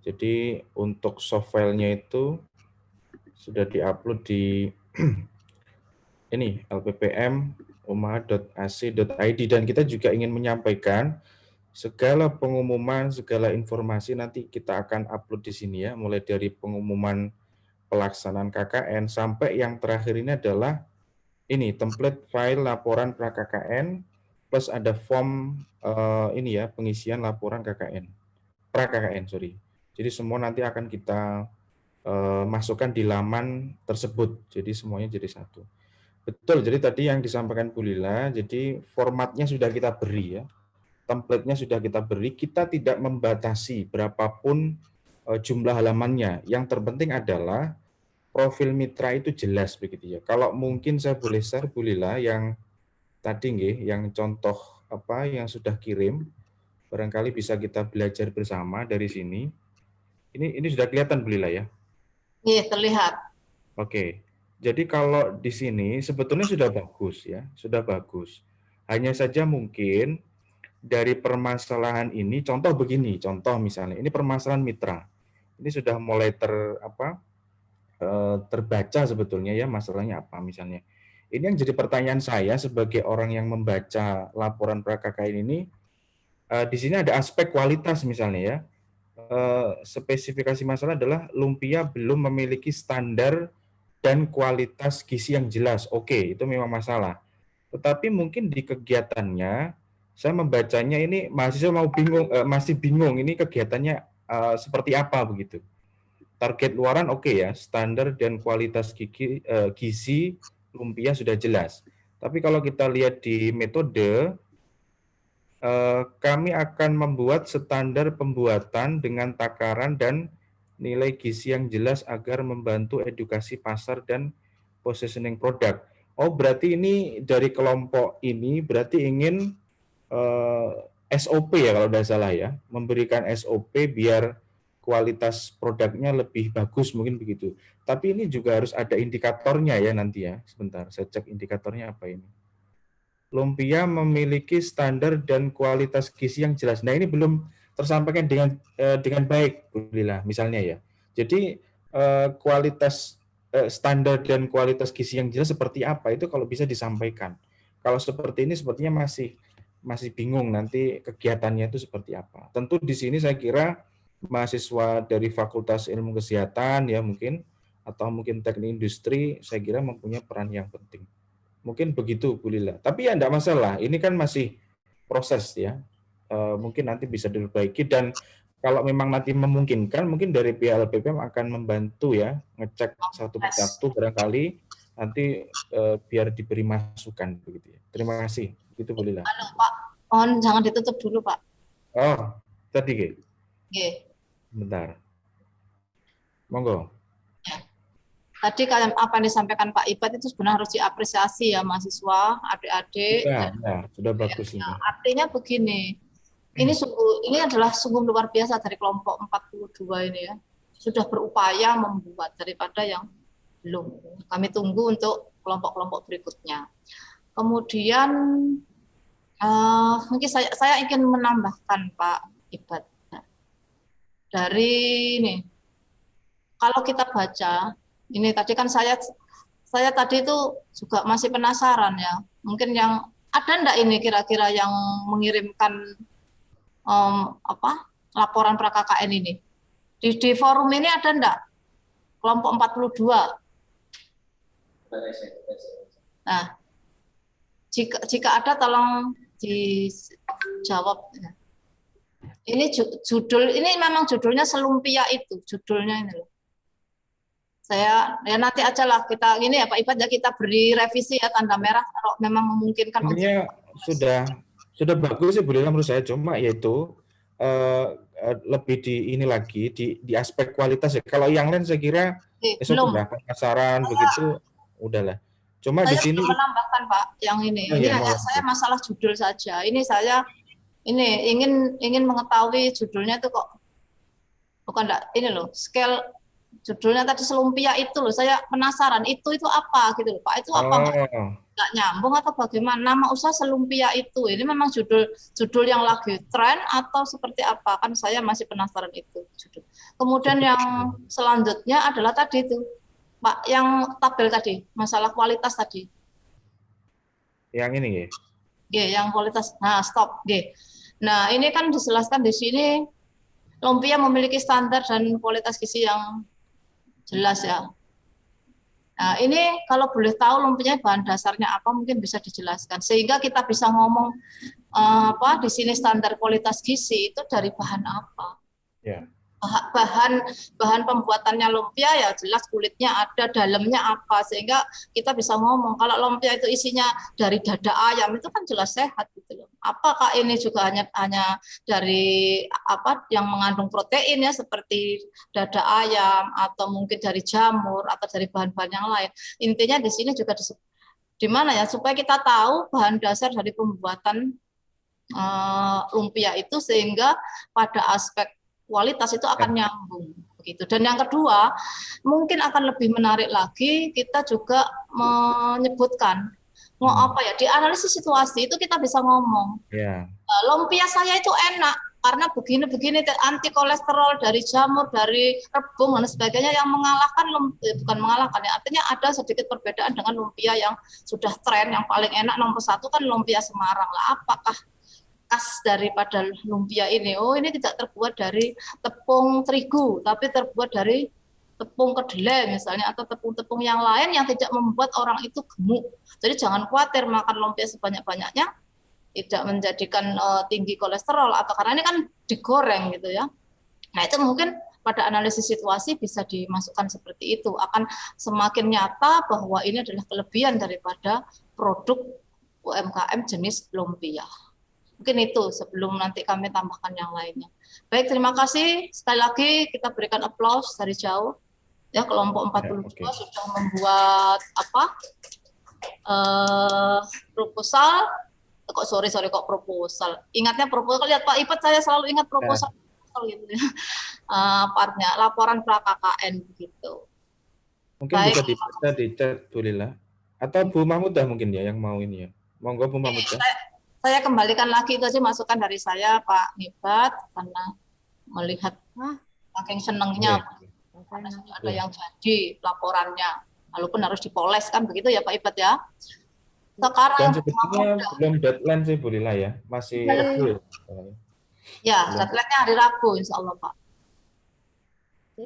Jadi untuk soft file-nya itu sudah di-upload di ini lppm.umaha.ac.id, dan kita juga ingin menyampaikan segala pengumuman, segala informasi nanti kita akan upload di sini ya, mulai dari pengumuman pelaksanaan KKN sampai yang terakhir ini adalah ini template file laporan pra-KKN plus ada form ini ya, pengisian laporan KKN, pra-KKN, sorry. Jadi semua nanti akan kita masukkan di laman tersebut, jadi semuanya jadi satu. Betul, jadi tadi yang disampaikan Bu Lila, jadi formatnya sudah kita beri ya, template-nya sudah kita beri, kita tidak membatasi berapapun jumlah halamannya. Yang terpenting adalah profil mitra itu jelas begitu ya. Kalau mungkin saya boleh share Bu Lila yang tadi yang contoh apa yang sudah kirim, barangkali bisa kita belajar bersama dari sini. Ini sudah kelihatan Bu Lila ya? Iya, terlihat. Oke. Jadi kalau di sini sebetulnya sudah bagus ya, sudah bagus. Hanya saja mungkin dari permasalahan ini, contoh begini, contoh misalnya, ini permasalahan mitra. Ini sudah mulai terbaca sebetulnya ya, masalahnya apa misalnya. Ini yang jadi pertanyaan saya sebagai orang yang membaca laporan pra-KKN ini, di sini ada aspek kualitas misalnya ya. Spesifikasi masalah adalah lumpia belum memiliki standar dan kualitas gizi yang jelas. Oke, itu memang masalah. Tetapi mungkin di kegiatannya, saya membacanya ini mahasiswa masih bingung ini kegiatannya seperti apa begitu. Target luaran oke ya, standar dan kualitas gizi lumpia sudah jelas. Tapi kalau kita lihat di metode, kami akan membuat standar pembuatan dengan takaran dan nilai gizi yang jelas agar membantu edukasi pasar dan positioning produk. Oh, berarti ini dari kelompok ini berarti ingin SOP ya kalau tidak salah ya, memberikan SOP biar kualitas produknya lebih bagus mungkin begitu. Tapi ini juga harus ada indikatornya ya nanti ya. Sebentar, saya cek indikatornya apa ini. Lumpia memiliki standar dan kualitas gizi yang jelas. Nah, ini belum tersampaikan dengan baik, Bu Lila, misalnya ya. Jadi kualitas standar dan kualitas gizi yang jelas seperti apa itu kalau bisa disampaikan. Kalau seperti ini sepertinya masih bingung nanti kegiatannya itu seperti apa. Tentu di sini saya kira mahasiswa dari Fakultas Ilmu Kesehatan ya mungkin atau mungkin teknik industri saya kira mempunyai peran yang penting. Mungkin begitu Bu Lila. Tapi ya enggak masalah. Ini kan masih proses ya. Mungkin nanti bisa diperbaiki dan kalau memang nanti memungkinkan mungkin dari pihak LPPM akan membantu ya ngecek satu persatu barangkali nanti biar diberi masukan begitu ya. Terima kasih. Itu Bu Lila. Halo Pak, mohon jangan ditutup dulu Pak. Oh, tadi Ge. Oke. Bentar. Monggo. Tadi apa yang disampaikan Pak Ibat itu sebenarnya harus diapresiasi ya mahasiswa, adik-adik. Ya, sudah bagus ini. Artinya begini, ini adalah sungguh luar biasa dari kelompok 42 ini ya. Sudah berupaya membuat daripada yang belum. Kami tunggu untuk kelompok-kelompok berikutnya. Kemudian mungkin saya ingin menambahkan Pak Ibat. Dari ini, kalau kita baca, ini tadi kan saya tadi itu juga masih penasaran ya. Mungkin yang ada enggak ini kira-kira yang mengirimkan laporan pra-KKN ini? Di forum ini ada enggak? Kelompok 42. Nah, jika ada tolong dijawab. Ini ini memang judulnya selumpia itu, judulnya ini loh. Saya ya nanti aja lah kita ini ya Pak Ibat ya kita beri revisi ya tanda merah kalau memang memungkinkan. Sebenarnya sudah bagus sih Bu Lila menurut saya, cuma yaitu lebih di ini lagi di aspek kualitas ya. Kalau yang lain saya kira sudah penasaran begitu udahlah. Cuma di sini menambahkan Pak yang ini hanya saya masalah judul saja. Ini saya ingin mengetahui judulnya itu kok bukan enggak ini loh scale judulnya tadi selumpia itu loh, saya penasaran itu apa gitu loh Pak, itu apa nggak nyambung atau bagaimana nama usaha selumpia itu, ini memang judul yang lagi tren atau seperti apa, kan saya masih penasaran itu judul. Kemudian yang selanjutnya adalah tadi itu Pak, yang tabel tadi, masalah kualitas tadi. Yang ini ya? Yang kualitas, nah stop, Nah ini kan dijelaskan di sini, lumpia memiliki standar dan kualitas gizi yang jelas ya. Nah, ini kalau boleh tahu lumpianya bahan dasarnya apa mungkin bisa dijelaskan sehingga kita bisa ngomong di sini standar kualitas gizi itu dari bahan apa. Ya. Bahan pembuatannya lumpia ya jelas kulitnya ada, dalamnya apa sehingga kita bisa ngomong kalau lumpia itu isinya dari dada ayam itu kan jelas sehat gitu loh. Apakah ini juga hanya dari apa yang mengandung protein ya seperti dada ayam atau mungkin dari jamur atau dari bahan-bahan yang lain. Intinya di sini juga di mana ya supaya kita tahu bahan dasar dari pembuatan lumpia itu sehingga pada aspek kualitas itu akan nyambung begitu. Dan yang kedua, mungkin akan lebih menarik lagi kita juga menyebutkan di analisis situasi itu kita bisa ngomong. Yeah. Lumpia saya itu enak, karena begini-begini anti kolesterol dari jamur, dari rebung dan sebagainya yang mengalahkan bukan mengalahkan ya, artinya ada sedikit perbedaan dengan lumpia yang sudah tren, yang paling enak nomor 1 kan lumpia Semarang lah. Apakah khas daripada lumpia ini? Oh, ini tidak terbuat dari tepung terigu, tapi terbuat dari tepung kedelai misalnya, atau tepung-tepung yang lain yang tidak membuat orang itu gemuk. Jadi jangan khawatir makan lumpia sebanyak-banyaknya tidak menjadikan tinggi kolesterol, atau karena ini kan digoreng gitu ya. Nah, itu mungkin pada analisis situasi bisa dimasukkan seperti itu, akan semakin nyata bahwa ini adalah kelebihan daripada produk UMKM jenis lumpia. Mungkin itu sebelum nanti kami tambahkan yang lainnya. Baik, terima kasih. Sekali lagi kita berikan aplaus dari jauh. Ya, kelompok 42 sudah membuat proposal. Kok proposal. Ingatnya proposal, lihat Pak Ipet, saya selalu ingat proposal gitu ya. Partnya laporan pra-KKN begitu. Mungkin baik. Bisa dibaca di chat Bu Lila. Atau Bu Mahmudah mungkin ya yang mau ini ya. Monggo Bu Mahmudah. Saya kembalikan lagi itu aja masukan dari saya Pak Nibat, karena melihat saking senengnya karena sudah ada yang jadi laporannya, walaupun harus dipoles kan begitu ya Pak Ibat ya. Sekarang dan sebetulnya belum deadline sih Bu Lila ya, masih Rabu. Ya, deadline-nya hari Rabu insya Allah Pak.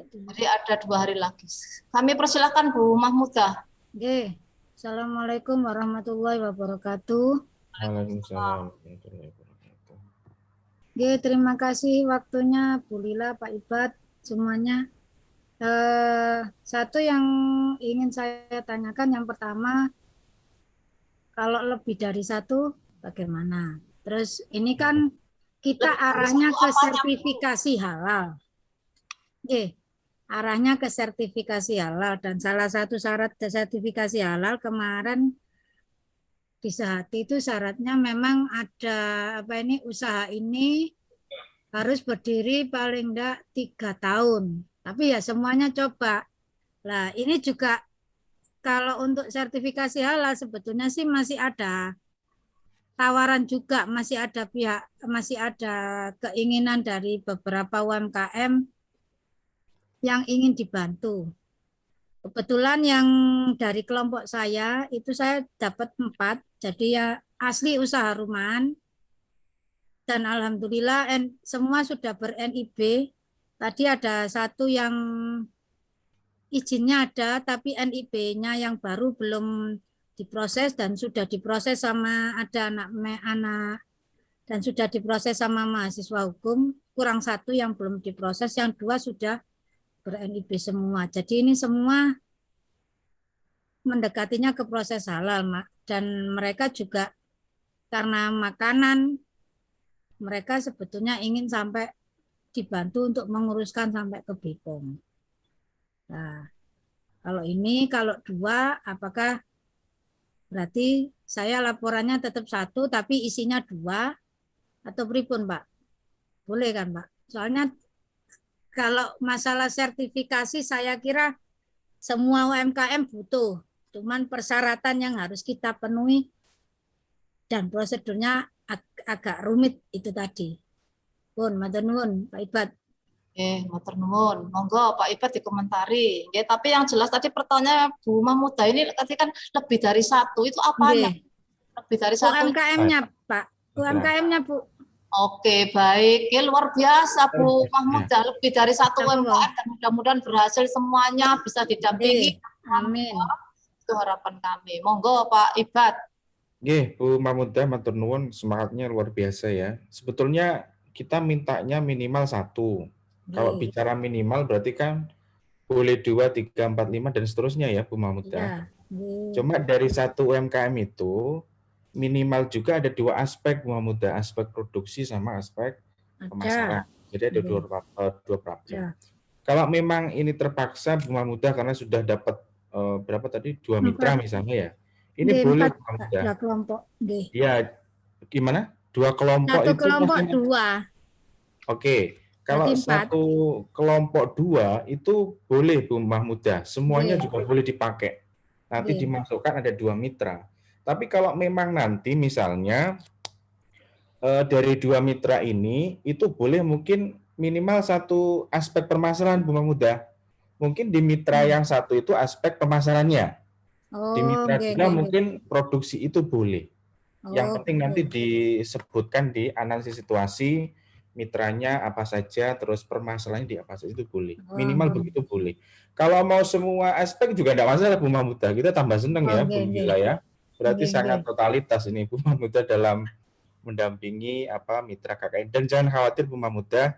Jadi ada 2 hari lagi. Kami persilahkan Bu Mahmudah. Oke. Assalamualaikum warahmatullahi wabarakatuh. Waalaikumsalam. Oke, terima kasih waktunya Bu Lila, Pak Ibat, semuanya. Satu yang ingin saya tanyakan, yang pertama, kalau lebih dari 1 bagaimana? Terus ini kan kita arahnya ke sertifikasi halal. Oke, arahnya ke sertifikasi halal, dan salah satu syarat sertifikasi halal kemarin di Sehati itu syaratnya memang ada usaha ini harus berdiri paling enggak 3 tahun. Tapi ya semuanya coba. Nah, ini juga kalau untuk sertifikasi halal sebetulnya sih masih ada tawaran juga, masih ada keinginan dari beberapa UMKM yang ingin dibantu. Kebetulan yang dari kelompok saya itu saya dapat 4, jadi ya asli usaha rumahan, dan alhamdulillah semua sudah ber-NIB. Tadi ada 1 yang izinnya ada, tapi NIB-nya yang baru belum diproses, dan sudah diproses sama ada anak dan sudah diproses sama mahasiswa hukum. Kurang 1 yang belum diproses, yang 2 sudah ber-NIB semua. Jadi ini semua mendekatinya ke proses halal, dan mereka juga karena makanan, mereka sebetulnya ingin sampai dibantu untuk menguruskan sampai ke BPOM. Nah, kalau 2, apakah berarti saya laporannya tetap 1 tapi isinya 2 atau pripun, Pak? Boleh kan, Pak? Soalnya kalau masalah sertifikasi saya kira semua UMKM butuh, cuman persyaratan yang harus kita penuhi dan prosedurnya agak rumit itu tadi. Pun, matur nuwun, Pak Ibat. Matur nuwun. Monggo Pak Ibat dikomentari. Tapi yang jelas tadi pertanyaan Bu Mahmudah ini tadi kan lebih dari 1, itu apanya? Lebih dari 1. UMKM-nya, Pak. UMKM-nya, Bu. Oke, baik. Luar biasa Bu Mahmudah, lebih dari 1 UMKM, dan mudah-mudahan berhasil semuanya, bisa didampingi. Amin. Itu harapan kami. Monggo Pak Ibat. Nggih, Bu Mahmudah, matur nuwun, semangatnya luar biasa ya. Sebetulnya kita mintanya minimal 1. Kalau bicara minimal berarti kan boleh 2, 3, 4, 5 dan seterusnya ya Bu Mahmudah. Cuma dari 1 UMKM itu minimal juga ada 2 aspek Bu Mahmudah, aspek produksi sama aspek pemasaran. Jadi ada 2 problem. Kalau memang ini terpaksa Bu Mahmudah karena sudah dapat berapa tadi 2 mitra misalnya ya. Ini boleh Bu Mahmudah. 2 kelompok. Iya, gimana? 2 kelompok 1 itu kelompok 2. Oke. Kalau 1 kelompok 2 itu boleh Bu Mahmudah, semuanya juga boleh dipakai. Nanti dimasukkan ada 2 mitra. Tapi kalau memang nanti misalnya dari dua mitra ini itu boleh mungkin minimal satu aspek permasalahan Bu Mamuda. Mungkin di mitra yang satu itu aspek pemasarannya, di Oh, mitra nggih, dua nggih, nggih. mungkin produksi itu boleh. Yang Oh, penting nanti gitu. disebutkan di analisis situasi mitranya apa saja, terus permasalahannya di apa saja itu boleh. Minimal begitu boleh. Kalau mau semua aspek juga tidak masalah Bu Mahmuda. Kita tambah senang ya Bu nggih, nggih. Lila ya. Berarti Nggih, nggih. sangat totalitas ini Bu Mahmuda dalam mendampingi mitra KKN. Dan jangan khawatir Bu Mahmuda,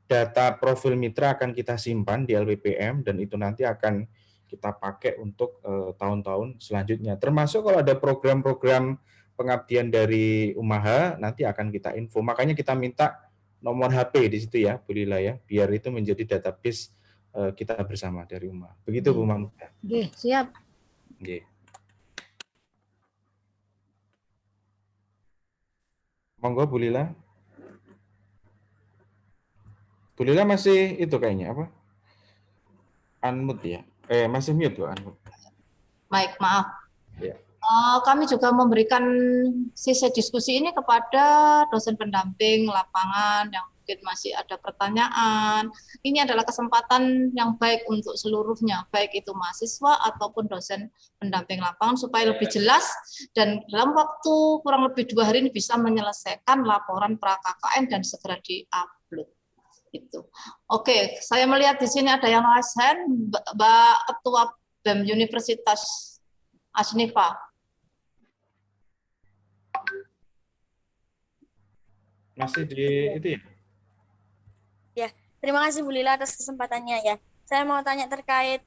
data profil mitra akan kita simpan di LPPM dan itu nanti akan kita pakai untuk tahun-tahun selanjutnya. Termasuk kalau ada program-program pengabdian dari Umaha, nanti akan kita info. Makanya kita minta nomor HP di situ ya, Bu Lila ya, biar itu menjadi database kita bersama dari Umaha. Begitu Bu Mahmuda. Nggih, siap. Nggih. Monggo Bu Lila. Bu Lila masih itu kayaknya apa? Unmute ya? Masih mute Bu, unmute. Baik, maaf. Ya. Kami juga memberikan sesi diskusi ini kepada dosen pendamping lapangan yang mungkin masih ada pertanyaan. Ini adalah kesempatan yang baik untuk seluruhnya, baik itu mahasiswa ataupun dosen pendamping lapangan, supaya lebih jelas dan dalam waktu kurang lebih 2 hari ini bisa menyelesaikan laporan pra-KKN dan segera di-upload. Itu. Oke, saya melihat di sini ada yang raise hand, Mbak Ketua BEM Universitas Asnifa. Masih di itu ya? Ya, terima kasih Bu Lila atas kesempatannya ya. Saya mau tanya terkait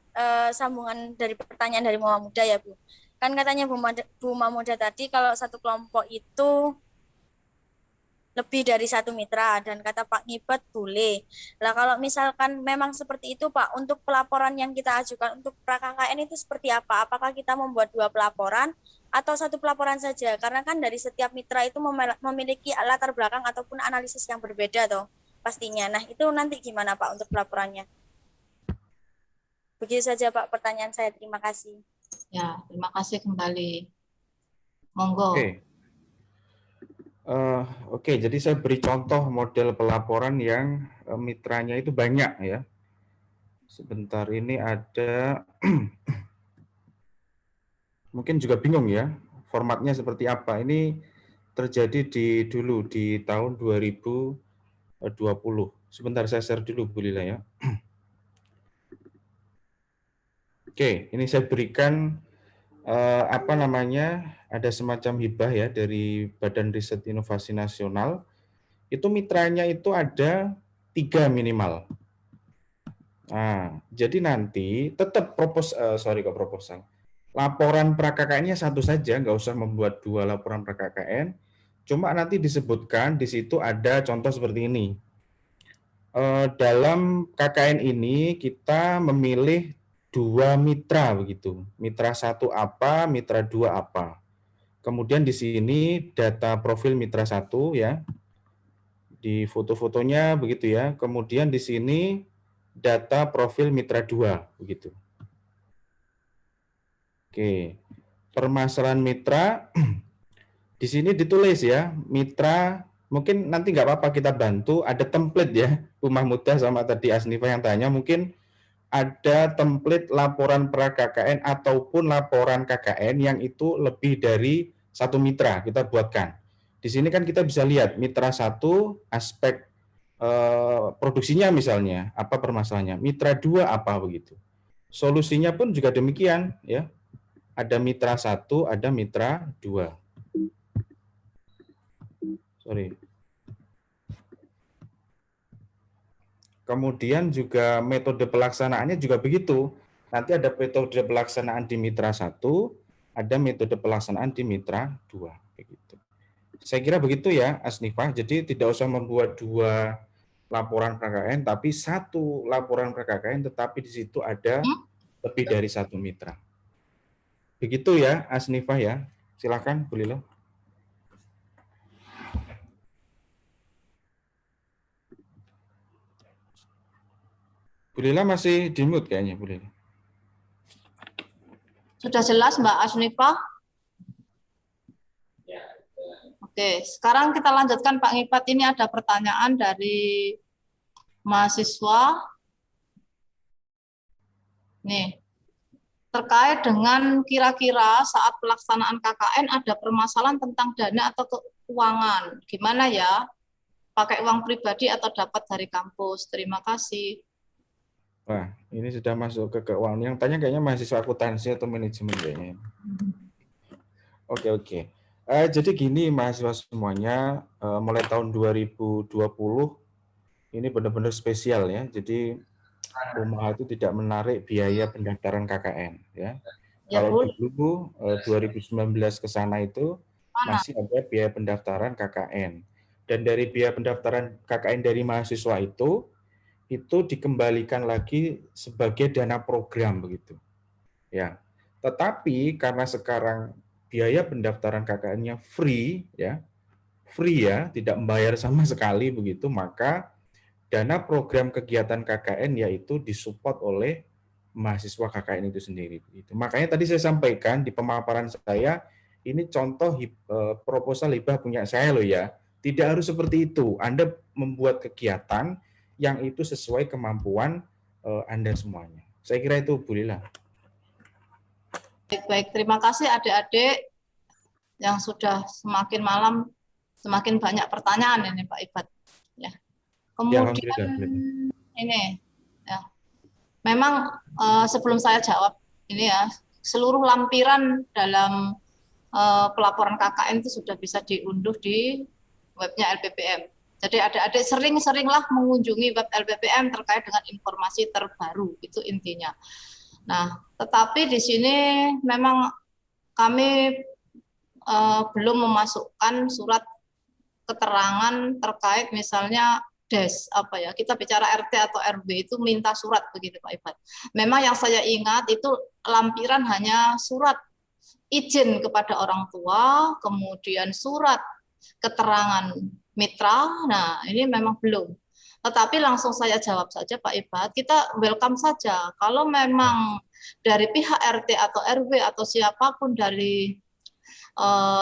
sambungan dari pertanyaan dari Mama Muda ya Bu. Kan katanya Bu Mamuda tadi kalau satu kelompok itu lebih dari satu mitra dan kata Pak Ngibat boleh. Lah kalau misalkan memang seperti itu Pak, untuk pelaporan yang kita ajukan untuk pra-KKN itu seperti apa? Apakah kita membuat 2 pelaporan atau 1 pelaporan saja? Karena kan dari setiap mitra itu memiliki latar belakang ataupun analisis yang berbeda toh pastinya. Nah, itu nanti gimana Pak untuk pelaporannya? Begitu saja Pak pertanyaan saya. Terima kasih. Ya, terima kasih kembali. Monggo. Oke, jadi saya beri contoh model pelaporan yang mitranya itu banyak ya. Sebentar ini ada, mungkin juga bingung ya, formatnya seperti apa. Ini terjadi dulu di tahun 2020. Sebentar saya share dulu Bu Lila ya. Oke, ini saya berikan ada semacam hibah ya dari Badan Riset Inovasi Nasional. Itu mitranya itu ada 3 minimal. Nah, jadi nanti tetap proposal. Laporan pra-KKN-nya 1 saja, nggak usah membuat 2 laporan pra-KKN. Cuma nanti disebutkan di situ ada contoh seperti ini. Dalam KKN ini kita memilih 2 mitra begitu. Mitra 1 apa, mitra 2 apa. Kemudian di sini data profil mitra 1 ya. Di foto-fotonya begitu ya. Kemudian di sini data profil mitra 2 begitu. Oke. Permasalahan mitra di sini ditulis ya, mitra mungkin nanti nggak apa-apa kita bantu, ada template ya, Bu Mahmuda sama tadi Asnifa yang tanya, mungkin ada template laporan pra-KKN ataupun laporan KKN yang itu lebih dari 1 mitra kita buatkan. Di sini kan kita bisa lihat mitra 1 aspek produksinya misalnya, apa permasalahannya, mitra 2 apa begitu. Solusinya pun juga demikian ya. Ada mitra 1, ada mitra 2. Kemudian juga metode pelaksanaannya juga begitu. Nanti ada metode pelaksanaan di mitra 1, ada metode pelaksanaan di mitra 2. Begitu. Saya kira begitu ya, Asnifa. Jadi tidak usah membuat 2 laporan pra-KKN, tapi 1 laporan pra-KKN, tetapi di situ ada lebih dari 1 mitra. Begitu ya, Asnifa ya. Silakan, Bu Lila. Bu Lila masih di mute kayaknya, Bu Lila. Sudah jelas Mbak Asnifa? Oke, sekarang kita lanjutkan Pak Ngipat. Ini ada pertanyaan dari mahasiswa. Nih, terkait dengan kira-kira saat pelaksanaan KKN ada permasalahan tentang dana atau keuangan. Gimana ya? Pakai uang pribadi atau dapat dari kampus? Terima kasih. Wah, ini sudah masuk ke keuangan. Yang tanya kayaknya mahasiswa akuntansi atau manajemen kayaknya. Oke. Jadi gini mahasiswa semuanya, mulai tahun 2020 ini benar-benar spesial ya. Jadi Umaha itu tidak menarik biaya pendaftaran KKN ya. Ya, Kalau Bu. dulu 2019 ke sana itu Mana? masih ada biaya pendaftaran KKN. Dan dari biaya pendaftaran KKN dari mahasiswa itu dikembalikan lagi sebagai dana program begitu. Ya. Tetapi karena sekarang biaya pendaftaran KKN-nya free ya, tidak membayar sama sekali begitu, maka dana program kegiatan KKN yaitu disupport oleh mahasiswa KKN itu sendiri. Begitu. Makanya tadi saya sampaikan di pemaparan saya, ini contoh proposal hibah punya saya loh ya. Tidak harus seperti itu. Anda membuat kegiatan yang itu sesuai kemampuan Anda semuanya. Saya kira itu Bu Lila. Baik. Terima kasih adik-adik yang sudah semakin malam semakin banyak pertanyaan ini Pak Ibat. Ya. Kemudian ini ya. Memang sebelum saya jawab ini ya, seluruh lampiran dalam pelaporan KKN itu sudah bisa diunduh di webnya LPPM. Jadi adik-adik sering-seringlah mengunjungi web LPPM terkait dengan informasi terbaru, itu intinya. Nah, tetapi di sini memang kami belum memasukkan surat keterangan terkait misalnya kita bicara RT atau RW itu minta surat begitu Pak Ibat. Memang yang saya ingat itu lampiran hanya surat izin kepada orang tua, kemudian surat keterangan mitra. Nah, ini memang belum. Tetapi langsung saya jawab saja Pak Ibat, kita welcome saja. Kalau memang dari pihak RT atau RW atau siapapun dari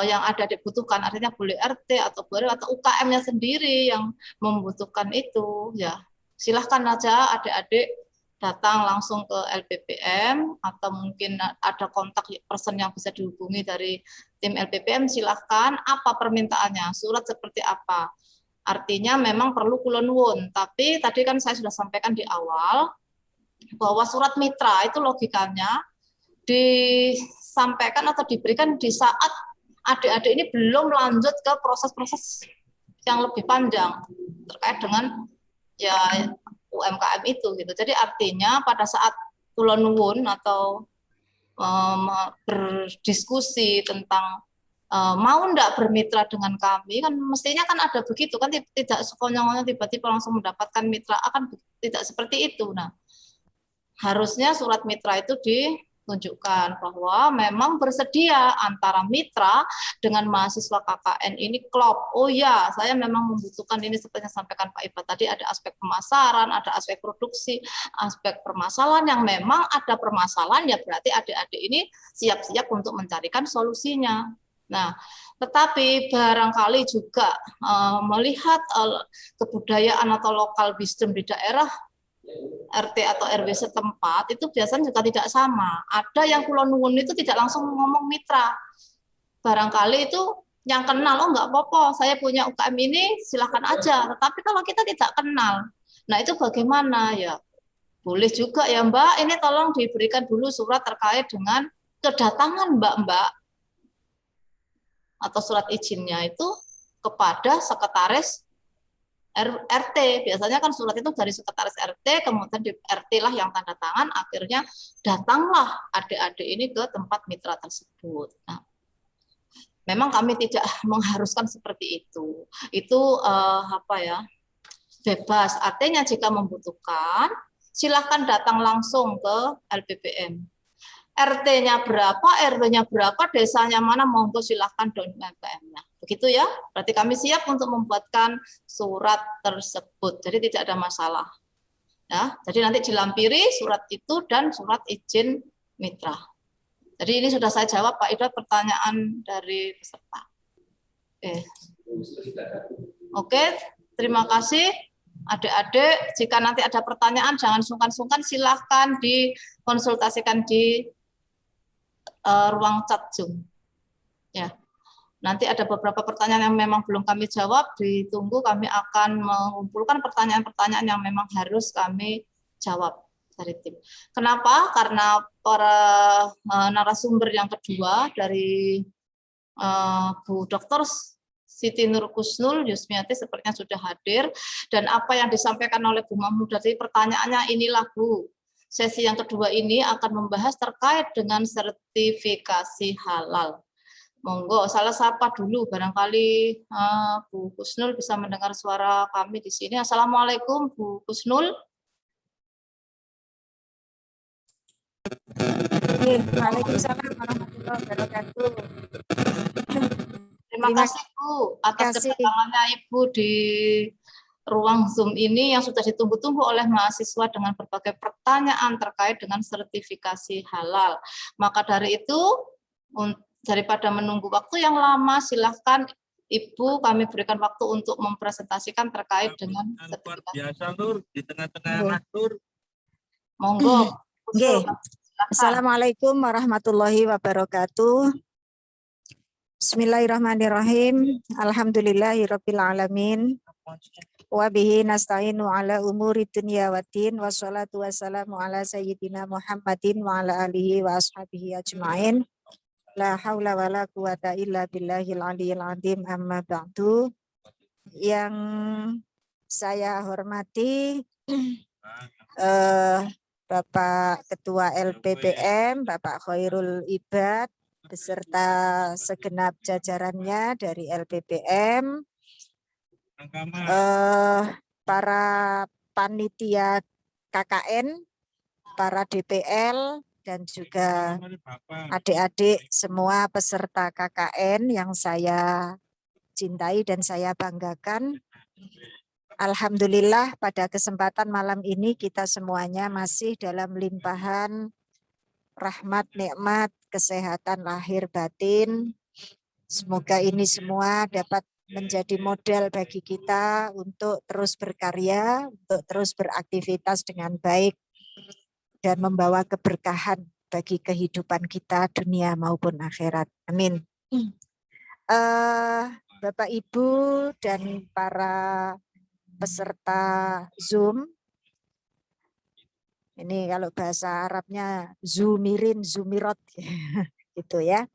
yang ada dibutuhkan, artinya boleh RT atau boleh atau UKM-nya sendiri yang membutuhkan itu, ya silahkan aja adik-adik datang langsung ke LPPM atau mungkin ada kontak person yang bisa dihubungi dari tim LPPM, silahkan. Apa permintaannya, surat seperti apa? Artinya memang perlu kulonwun, tapi tadi kan saya sudah sampaikan di awal bahwa surat mitra itu logikanya disampaikan atau diberikan di saat adik-adik ini belum lanjut ke proses-proses yang lebih panjang terkait dengan ya UMKM itu gitu. Jadi artinya pada saat kulonwun atau berdiskusi tentang mau enggak bermitra dengan kami, kan mestinya kan ada begitu kan, tidak sekonyong-konyong tiba-tiba langsung mendapatkan mitra, akan tidak seperti itu. Nah, harusnya surat mitra itu ditunjukkan bahwa memang bersedia antara mitra dengan mahasiswa KKN ini klop. Oh ya, saya memang membutuhkan ini seperti yang sampaikan Pak Iba tadi, ada aspek pemasaran, ada aspek produksi, aspek permasalahan yang memang ada permasalahan, ya berarti adik-adik ini siap-siap untuk mencarikan solusinya. Nah, tetapi barangkali juga melihat kebudayaan atau lokal wisdom di daerah RT atau RW setempat itu biasanya juga tidak sama. Ada yang kulonwun itu tidak langsung ngomong mitra. Barangkali itu yang kenal, oh nggak apa-apa, saya punya UKM ini, silahkan aja. Tetapi kalau kita tidak kenal, nah itu bagaimana ya? Boleh juga ya Mbak, ini tolong diberikan dulu surat terkait dengan kedatangan Mbak-mbak atau surat izinnya itu kepada sekretaris RT. Biasanya kan surat itu dari sekretaris RT, kemudian di RT lah yang tanda tangan, akhirnya datanglah adik-adik ini ke tempat mitra tersebut. Nah, memang kami tidak mengharuskan seperti itu. Itu bebas. Artinya jika membutuhkan, silakan datang langsung ke LPPM. RT-nya berapa, RW-nya berapa, desanya mana, monggo silahkan download LPPM-nya. Begitu ya, berarti kami siap untuk membuatkan surat tersebut, jadi tidak ada masalah. Ya, jadi nanti dilampiri surat itu dan surat izin mitra. Jadi ini sudah saya jawab Pak Ida pertanyaan dari peserta. Oke, terima kasih. Adik-adik, jika nanti ada pertanyaan, jangan sungkan-sungkan, silahkan dikonsultasikan di ruang chat Zoom. Ya, nanti ada beberapa pertanyaan yang memang belum kami jawab, ditunggu, kami akan mengumpulkan pertanyaan-pertanyaan yang memang harus kami jawab dari tim. Kenapa? Karena para narasumber yang kedua dari Bu Dr. Siti Nur Kusnul Yusmiati sepertinya sudah hadir, dan apa yang disampaikan oleh Bu Mahmudati, pertanyaannya inilah Bu, sesi yang kedua ini akan membahas terkait dengan sertifikasi halal. Monggo, salah sapa dulu, barangkali Bu Kusnul bisa mendengar suara kami di sini. Assalamualaikum Bu Kusnul. Waalaikumsalam warahmatullahi wabarakatuh. Terima kasih Bu atas kedatangannya Ibu di ruang Zoom ini yang sudah ditunggu-tunggu oleh mahasiswa dengan berbagai pertanyaan terkait dengan sertifikasi halal. Maka dari itu, daripada menunggu waktu yang lama, silahkan Ibu kami berikan waktu untuk mempresentasikan terkait dengan sertifikasi. Biasa Nur, di tengah-tengah Nur. Monggo. Assalamualaikum warahmatullahi wabarakatuh. Bismillahirrahmanirrahim. Alhamdulillahirabbil alamin. Wa bihi nasta'inu ala umuri dunya waddin, wassalatu wassalamu ala sayyidina Muhammadin wa ala alihi wa ashabihi ajmain. La haula wala quwata illa billahil aliyil azim, amma ba'du. Yang saya hormati Bapak Ketua LPPM, Bapak Khairul Ibad, beserta segenap jajarannya dari LPPM, para panitia KKN, para DPL, dan juga adik-adik semua peserta KKN yang saya cintai dan saya banggakan. Alhamdulillah pada kesempatan malam ini kita semuanya masih dalam limpahan rahmat, nikmat, kesehatan lahir batin. Semoga ini semua dapat menjadi modal bagi kita untuk terus berkarya, untuk terus beraktivitas dengan baik, dan membawa keberkahan bagi kehidupan kita dunia maupun akhirat. Amin. Bapak, Ibu, dan para peserta Zoom, ini kalau bahasa Arabnya Zoomirin, Zoomirot, gitu ya.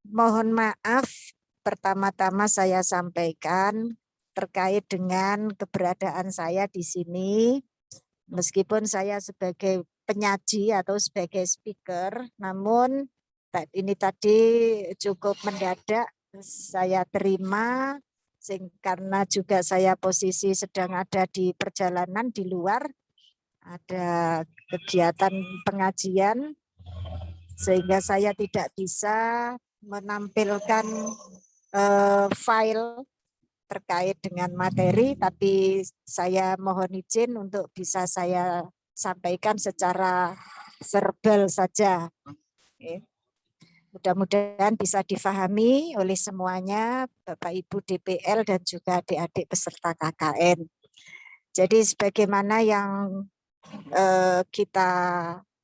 Mohon maaf, pertama-tama saya sampaikan terkait dengan keberadaan saya di sini. Meskipun saya sebagai penyaji atau sebagai speaker, namun ini tadi cukup mendadak saya terima, karena juga saya posisi sedang ada di perjalanan di luar, ada kegiatan pengajian, sehingga saya tidak bisa menampilkan file terkait dengan materi, tapi saya mohon izin untuk bisa saya sampaikan secara verbal saja. Mudah-mudahan bisa difahami oleh semuanya, Bapak Ibu DPL dan juga adik-adik peserta KKN. Jadi sebagaimana yang kita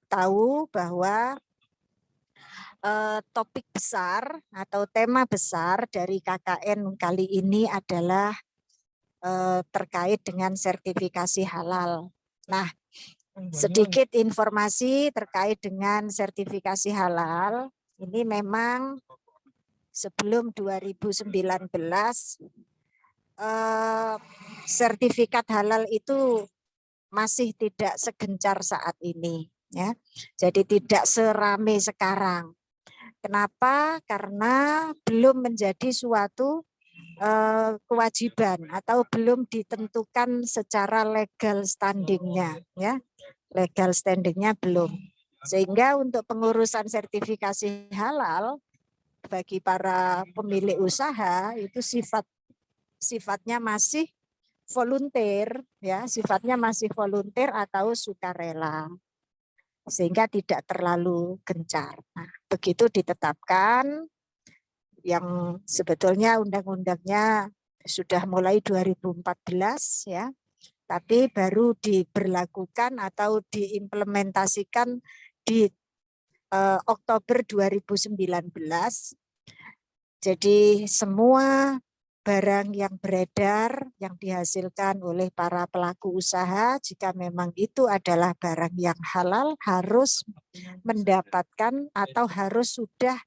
tahu bahwa topik besar atau tema besar dari KKN kali ini adalah terkait dengan sertifikasi halal. Nah, sedikit informasi terkait dengan sertifikasi halal. Ini memang sebelum 2019 sertifikat halal itu masih tidak segencar saat ini, ya. Jadi tidak serame sekarang. Kenapa? Karena belum menjadi suatu kewajiban atau belum ditentukan secara legal standingnya, ya. Legal standingnya belum. Sehingga untuk pengurusan sertifikasi halal bagi para pemilik usaha itu sifatnya masih volunteer, ya, sifatnya masih volunteer atau sukarela, sehingga tidak terlalu gencar. Nah, begitu ditetapkan, yang sebetulnya undang-undangnya sudah mulai 2014 ya, tapi baru diberlakukan atau diimplementasikan di Oktober 2019. Jadi semua barang yang beredar yang dihasilkan oleh para pelaku usaha, jika memang itu adalah barang yang halal, harus mendapatkan atau harus sudah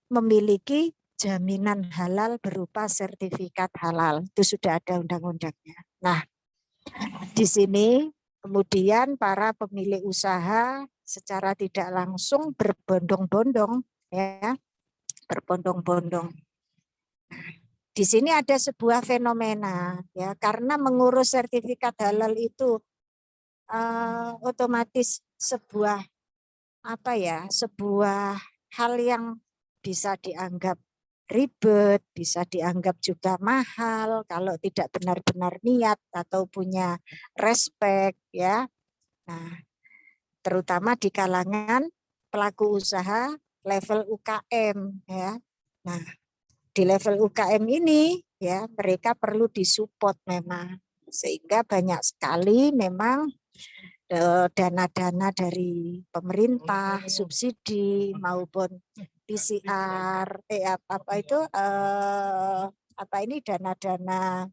memiliki jaminan halal berupa sertifikat halal. Itu sudah ada undang-undangnya. Nah, di sini kemudian para pemilik usaha secara tidak langsung berbondong-bondong ya, berbondong-bondong. Di sini ada sebuah fenomena ya, karena mengurus sertifikat halal itu otomatis sebuah sebuah hal yang bisa dianggap ribet, bisa dianggap juga mahal kalau tidak benar-benar niat atau punya respek ya. Nah, terutama di kalangan pelaku usaha level UKM ya. Nah, di level UKM ini ya mereka perlu disupport memang, sehingga banyak sekali memang dana-dana dari pemerintah, subsidi maupun PCR, dana-dana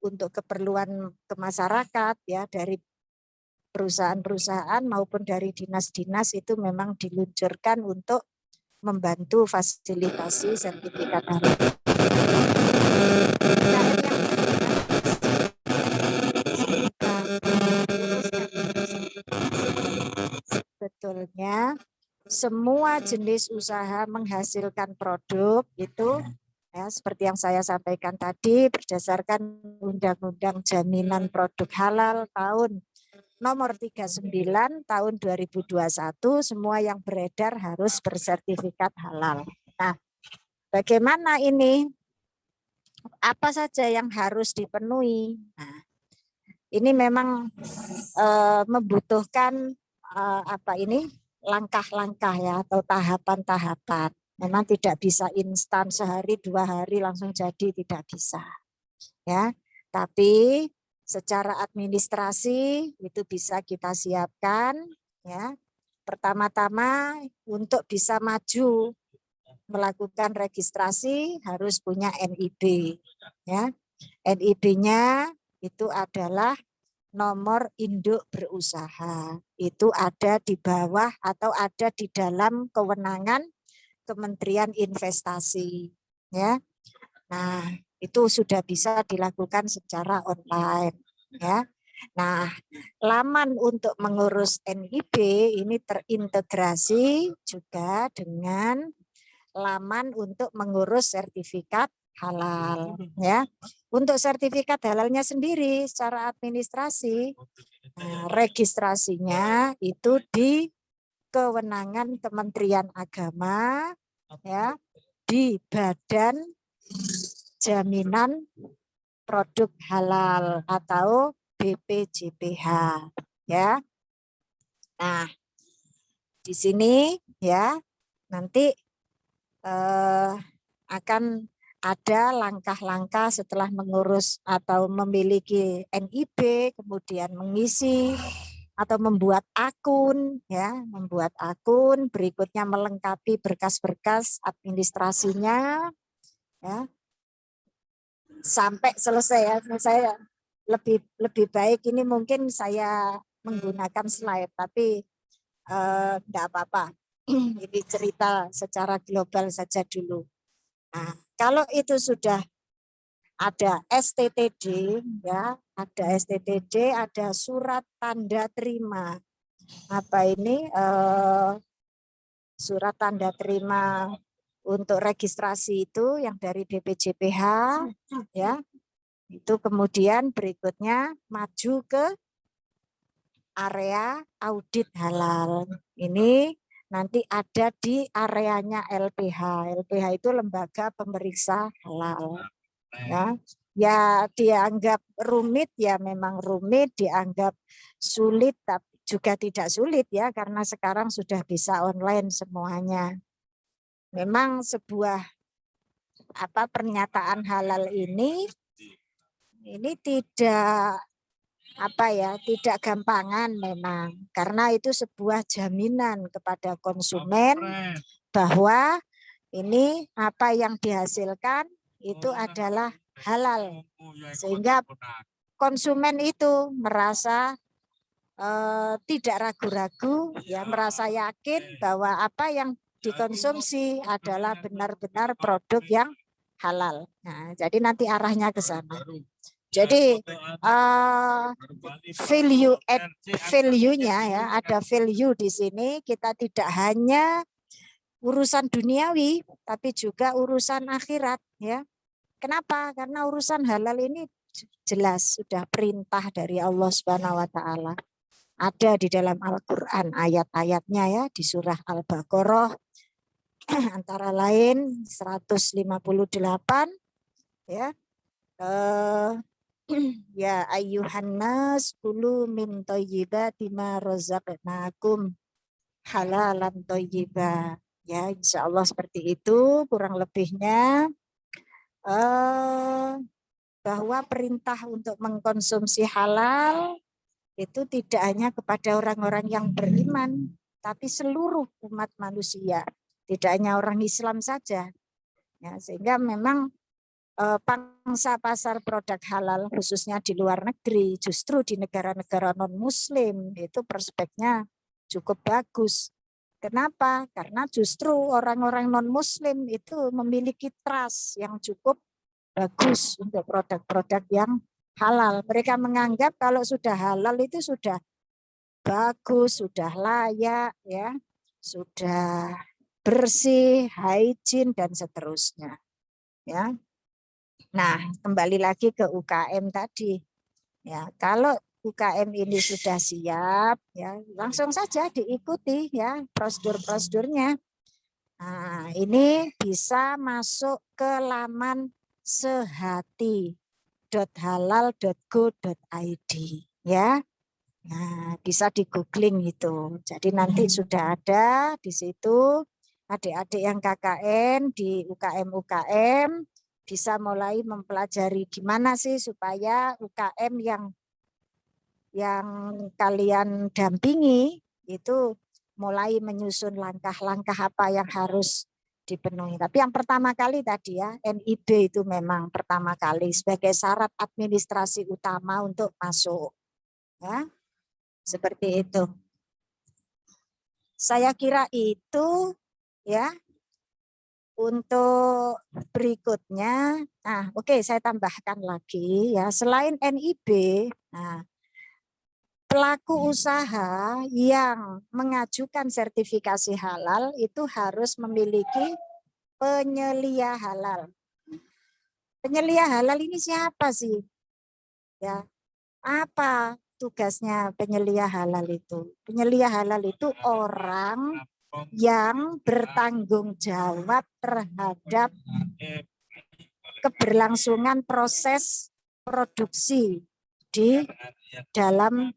untuk keperluan ke masyarakat ya dari perusahaan-perusahaan maupun dari dinas-dinas itu memang diluncurkan untuk membantu fasilitasi sertifikat halal. Sebetulnya semua jenis usaha menghasilkan produk itu ya, seperti yang saya sampaikan tadi berdasarkan Undang-Undang Jaminan Produk Halal tahun nomor 39 tahun 2021, semua yang beredar harus bersertifikat halal. Nah, bagaimana ini? Apa saja yang harus dipenuhi? Nah, ini memang membutuhkan langkah-langkah ya atau tahapan-tahapan. Memang tidak bisa instan sehari 2 hari langsung jadi, tidak bisa. Ya, tapi secara administrasi itu bisa kita siapkan ya. Pertama-tama untuk bisa maju melakukan registrasi harus punya NIB ya. NIB-nya itu adalah nomor induk berusaha. Itu ada di bawah atau ada di dalam kewenangan Kementerian Investasi ya. Nah, itu sudah bisa dilakukan secara online ya. Nah, laman untuk mengurus NIB ini terintegrasi juga dengan laman untuk mengurus sertifikat halal ya. Untuk sertifikat halalnya sendiri secara administrasi registrasinya itu di kewenangan Kementerian Agama ya, di Badan Jaminan Produk Halal atau BPJPH ya. Nah, di sini ya nanti akan ada langkah-langkah setelah mengurus atau memiliki NIB, kemudian mengisi atau membuat akun ya, membuat akun, berikutnya melengkapi berkas-berkas administrasinya ya. Sampai selesai ya. Saya lebih baik ini mungkin saya menggunakan slide, tapi enggak apa-apa. Ini cerita secara global saja dulu. Nah, kalau itu sudah ada STTD ya, ada STTD, ada surat tanda terima. Apa ini surat tanda terima untuk registrasi itu yang dari BPJPH ya. Itu kemudian berikutnya maju ke area audit halal. Ini nanti ada di areanya LPH. LPH itu lembaga pemeriksa halal. Ya, ya dianggap rumit ya memang rumit, dianggap sulit tapi juga tidak sulit ya karena sekarang sudah bisa online semuanya. memang sebuah pernyataan halal ini tidak tidak gampangan memang, karena itu sebuah jaminan kepada konsumen bahwa ini apa yang dihasilkan itu adalah halal, sehingga konsumen itu merasa tidak ragu-ragu, ya, merasa yakin bahwa apa yang dikonsumsi adalah benar-benar produk yang halal. Nah, jadi nanti arahnya ke sana. Jadi value-nya ya, ada value di sini. Kita tidak hanya urusan duniawi, tapi juga urusan akhirat, ya. Kenapa? Karena urusan halal ini jelas sudah perintah dari Allah Subhanahu wa taala. Ada di dalam Al-Qur'an ayat-ayatnya, ya, di surah Al-Baqarah antara lain 158, ya. Ya ayyuhan nas kulu min thayyibati ma razaqnakum halalan thayyiba. Ya, insyaallah seperti itu kurang lebihnya, bahwa perintah untuk mengkonsumsi halal itu tidak hanya kepada orang-orang yang beriman, tapi seluruh umat manusia, tidak hanya orang Islam saja. Ya, sehingga memang pangsa pasar produk halal khususnya di luar negeri, justru di negara-negara non-muslim itu prospeknya cukup bagus. Kenapa? Karena justru orang-orang non-muslim itu memiliki trust yang cukup bagus untuk produk-produk yang halal. Mereka menganggap kalau sudah halal itu sudah bagus, sudah layak, ya, sudah bersih, hygiene, dan seterusnya. Ya. Nah, kembali lagi ke UKM tadi. Ya, kalau UKM ini sudah siap, ya, langsung saja diikuti, ya, prosedur-prosedurnya. Nah, ini bisa masuk ke laman sehati.halal.go.id, ya. Nah, bisa di googling itu. Jadi nanti sudah ada di situ adik-adik yang KKN di UKM bisa mulai mempelajari gimana sih supaya UKM yang kalian dampingi itu mulai menyusun langkah-langkah apa yang harus dipenuhi. Tapi yang pertama kali tadi, ya, NIB itu memang pertama kali sebagai syarat administrasi utama untuk masuk. Ya, seperti itu. Saya kira itu, ya. Untuk berikutnya, nah, oke, saya tambahkan lagi, ya, selain NIB, nah, pelaku usaha yang mengajukan sertifikasi halal itu harus memiliki penyelia halal. Penyelia halal ini siapa sih? Ya, apa tugasnya penyelia halal itu? Penyelia halal itu orang yang bertanggung jawab terhadap keberlangsungan proses produksi di dalam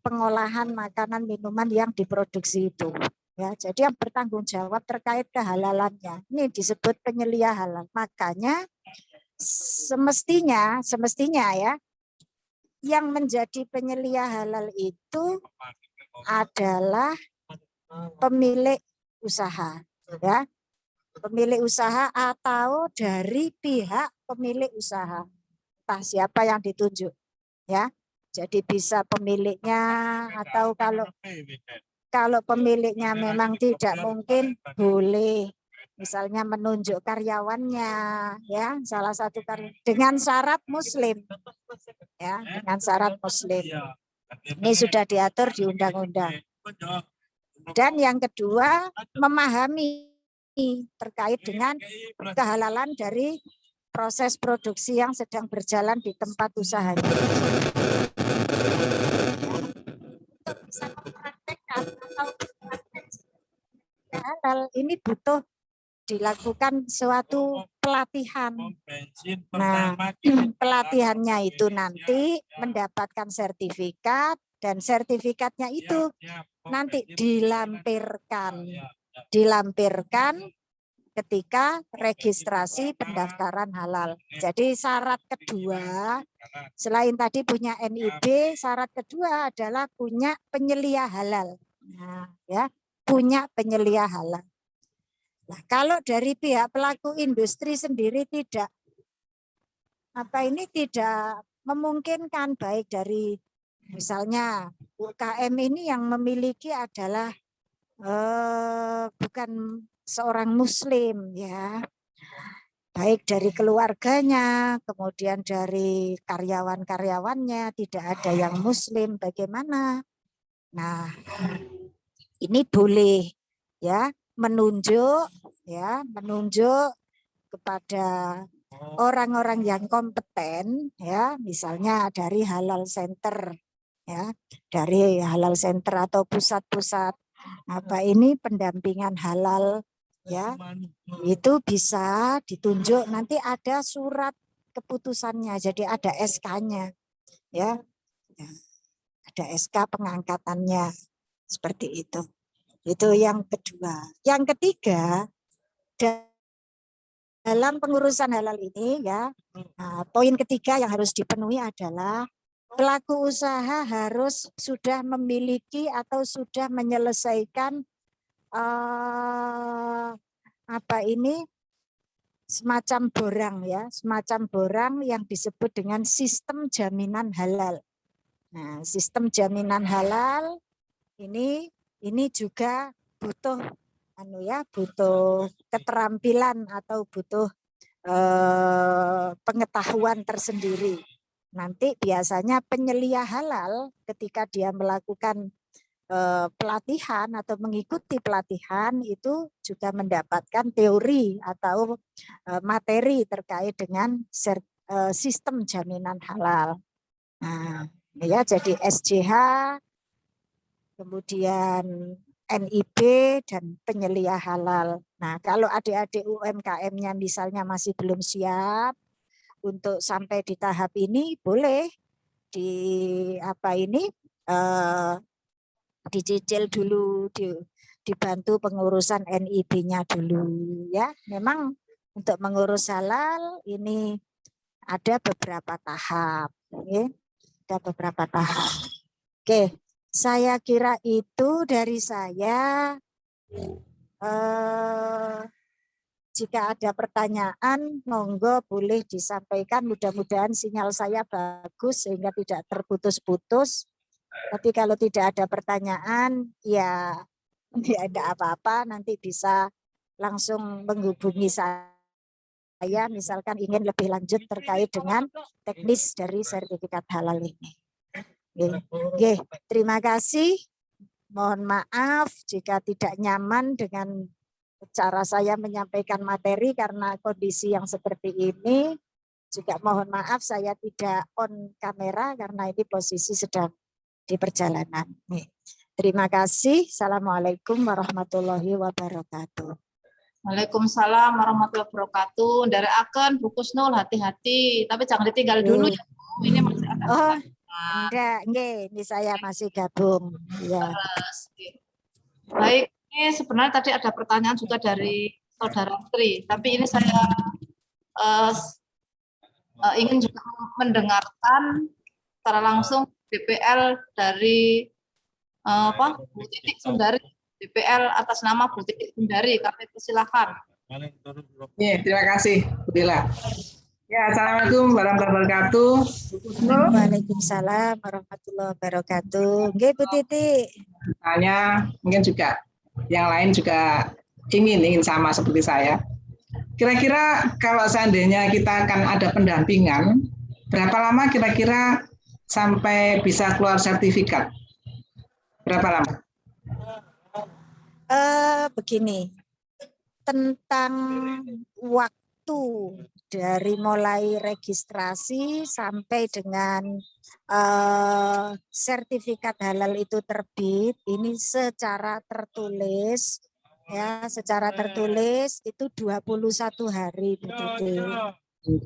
pengolahan makanan minuman yang diproduksi itu. Ya, jadi yang bertanggung jawab terkait kehalalannya. Ini disebut penyelia halal. Makanya semestinya ya, yang menjadi penyelia halal itu adalah pemilik usaha, ya, pemilik usaha atau dari pihak pemilik usaha, entah siapa yang ditunjuk, ya. Jadi bisa pemiliknya atau kalau pemiliknya memang tidak mungkin boleh misalnya menunjuk karyawannya, ya, salah satu dengan syarat muslim, ya, dengan syarat muslim. Ini sudah diatur di undang-undang. Dan yang kedua, memahami terkait dengan kehalalan dari proses produksi yang sedang berjalan di tempat usahanya. Untuk bisa mempraktekkan atau halal ini butuh dilakukan suatu pelatihan. Nah, pelatihannya itu nanti mendapatkan sertifikat dan sertifikatnya itu nanti dilampirkan dilampirkan ketika registrasi pendaftaran halal. Jadi syarat kedua, selain tadi punya NIB, syarat kedua adalah punya penyelia halal. Nah, ya, punya penyelia halal. Nah, kalau dari pihak pelaku industri sendiri tidak memungkinkan, baik dari misalnya UKM ini yang memiliki adalah bukan seorang muslim, ya, baik dari keluarganya, kemudian dari karyawan-karyawannya tidak ada yang muslim, bagaimana? Nah, ini boleh ya menunjuk kepada orang-orang yang kompeten, ya, misalnya dari halal center, ya, dari halal center atau pusat-pusat pendampingan halal, ya, itu bisa ditunjuk, nanti ada surat keputusannya, jadi ada SK-nya, ya, ada SK pengangkatannya, seperti itu. Itu yang kedua. Yang ketiga, dalam pengurusan halal ini, ya, poin ketiga yang harus dipenuhi adalah pelaku usaha harus sudah memiliki atau sudah menyelesaikan semacam borang, ya, semacam borang yang disebut dengan sistem jaminan halal. Nah, sistem jaminan halal ini juga butuh butuh keterampilan atau butuh pengetahuan tersendiri. Nanti biasanya penyelia halal ketika dia melakukan pelatihan atau mengikuti pelatihan itu juga mendapatkan teori atau materi terkait dengan sistem jaminan halal. Nah, ya, jadi SJH, kemudian NIB dan penyelia halal. Nah, kalau adik-adik UMKM-nya misalnya masih belum siap untuk sampai di tahap ini, boleh dicicil dulu, dibantu pengurusan NIB-nya dulu, ya. Memang untuk mengurus halal ini ada beberapa tahap, ya. Ada beberapa tahap. Oke, saya kira itu dari saya. Jika ada pertanyaan, monggo boleh disampaikan. Mudah-mudahan sinyal saya bagus sehingga tidak terputus-putus. Tapi kalau tidak ada pertanyaan, ya tidak apa-apa. Nanti bisa langsung menghubungi saya, misalkan ingin lebih lanjut terkait dengan teknis dari sertifikat halal ini. Oke, terima kasih. Mohon maaf jika tidak nyaman dengan cara saya menyampaikan materi karena kondisi yang seperti ini. Juga mohon maaf saya tidak on kamera karena ini posisi sedang di perjalanan. Terima kasih. Assalamualaikum warahmatullahi wabarakatuh. Waalaikumsalam warahmatullahi wabarakatuh. Dari Aken, Bu Kusnul, hati-hati. Tapi jangan ditinggal dulu ya, Bu. Ini masih ada. Enggak, ini saya masih gabung. Ya. Baik. Ini sebenarnya tadi ada pertanyaan juga dari Saudara Tri, tapi ini saya ingin juga mendengarkan secara langsung DPL dari Bu Titik Sundari, DPL atas nama Bu Titik Sundari. Kami persilahkan. Ya, terima kasih, Bu Dila. Ya, assalamualaikum warahmatullahi wabarakatuh. Waalaikumsalam warahmatullahi wabarakatuh. Nggih, Bu Titik. Tanya, mungkin juga yang lain juga ingin sama seperti saya. Kira-kira kalau seandainya kita akan ada pendampingan, berapa lama kira-kira sampai bisa keluar sertifikat? Berapa lama? Begini, tentang waktu dari mulai registrasi sampai dengan sertifikat halal itu terbit, ini secara tertulis, ya, secara tertulis itu 21 hari, Bu Titi.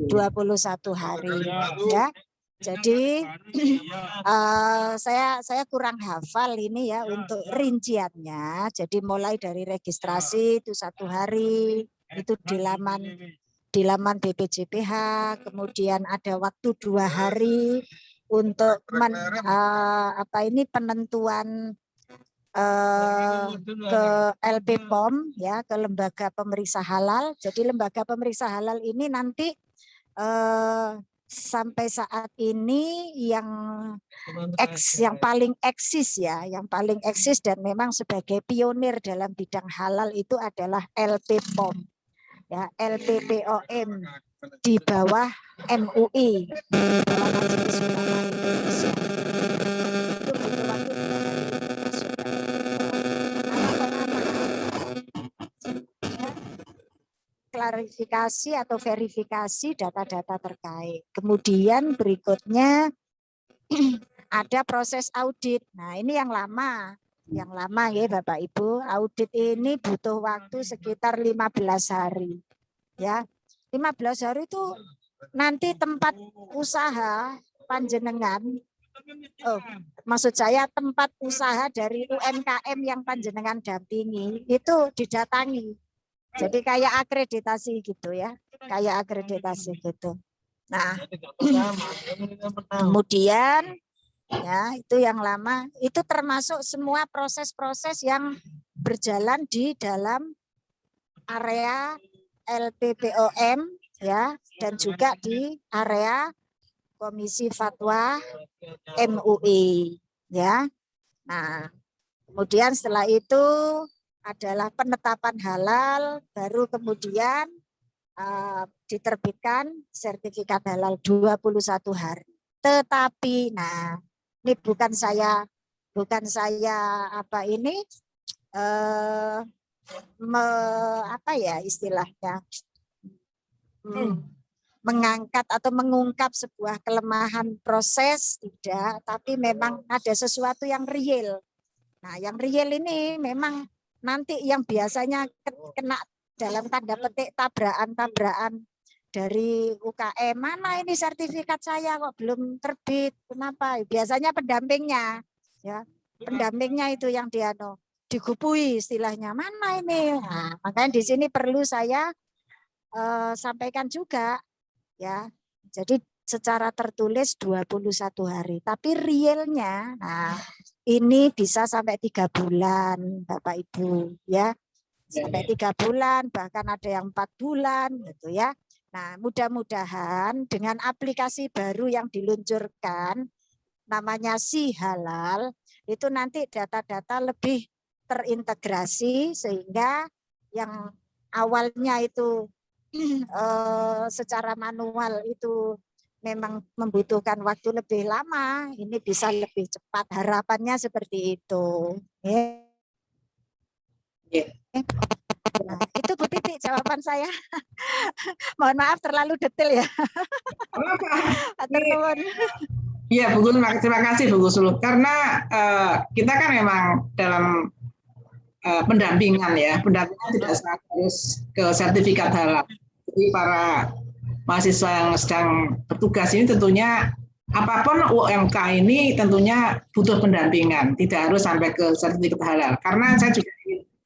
21 hari, ya. Jadi saya kurang hafal ini ya untuk rinciannya. Jadi mulai dari registrasi itu 1 hari, itu di laman BPJPH, kemudian ada waktu 2 hari untuk penentuan ke LP POM ya, ke lembaga pemeriksa halal. Jadi lembaga pemeriksa halal ini nanti sampai saat ini yang paling eksis ya, yang paling eksis dan memang sebagai pionir dalam bidang halal itu adalah LP POM ya, LPPOM di bawah MUI, di bawah Majelis Ulama Indonesia. Itu butuh waktu 2 hari. Klarifikasi atau verifikasi data-data terkait. Kemudian berikutnya ada proses audit. Nah, ini yang lama ya Bapak Ibu. Audit ini butuh waktu sekitar 15 hari. Ya. 15 hari itu nanti tempat usaha panjenengan, maksud saya tempat usaha dari UMKM yang panjenengan dampingi itu didatangi. Jadi kayak akreditasi gitu ya, kayak akreditasi gitu. Nah, kemudian ya itu yang lama, itu termasuk semua proses-proses yang berjalan di dalam area LPPOM ya, dan juga di area Komisi Fatwa MUI ya. Nah, kemudian setelah itu adalah penetapan halal, baru kemudian diterbitkan sertifikat halal 21 hari. Tetapi nah, ini bukan saya istilahnya mengangkat atau mengungkap sebuah kelemahan proses, tidak, tapi memang ada sesuatu yang real. Nah, yang real ini memang nanti yang biasanya kena dalam tanda petik tabrakan dari UKM, mana ini sertifikat saya kok belum terbit, kenapa? Biasanya pendampingnya, ya pendampingnya itu yang digupui istilahnya, mana ini? Nah, makanya di sini perlu saya sampaikan juga, ya. Jadi secara tertulis 21 hari, tapi realnya, nah ini bisa sampai 3 bulan, Bapak Ibu, ya. Sampai 3 bulan, bahkan ada yang 4 bulan gitu ya. Nah, mudah-mudahan dengan aplikasi baru yang diluncurkan namanya Si Halal, itu nanti data-data lebih terintegrasi sehingga yang awalnya itu secara manual itu memang membutuhkan waktu lebih lama, ini bisa lebih cepat. Harapannya seperti itu. Nah, itu Bu Titi jawaban saya. Mohon maaf terlalu detail ya. Iya, Bu Gun, terima kasih Bu Gusul. Karena kita kan memang dalam pendampingan ya, pendampingan tidak harus ke sertifikat halal. Jadi para mahasiswa yang sedang bertugas ini tentunya apapun UMK ini tentunya butuh pendampingan, tidak harus sampai ke sertifikat halal. Karena saya juga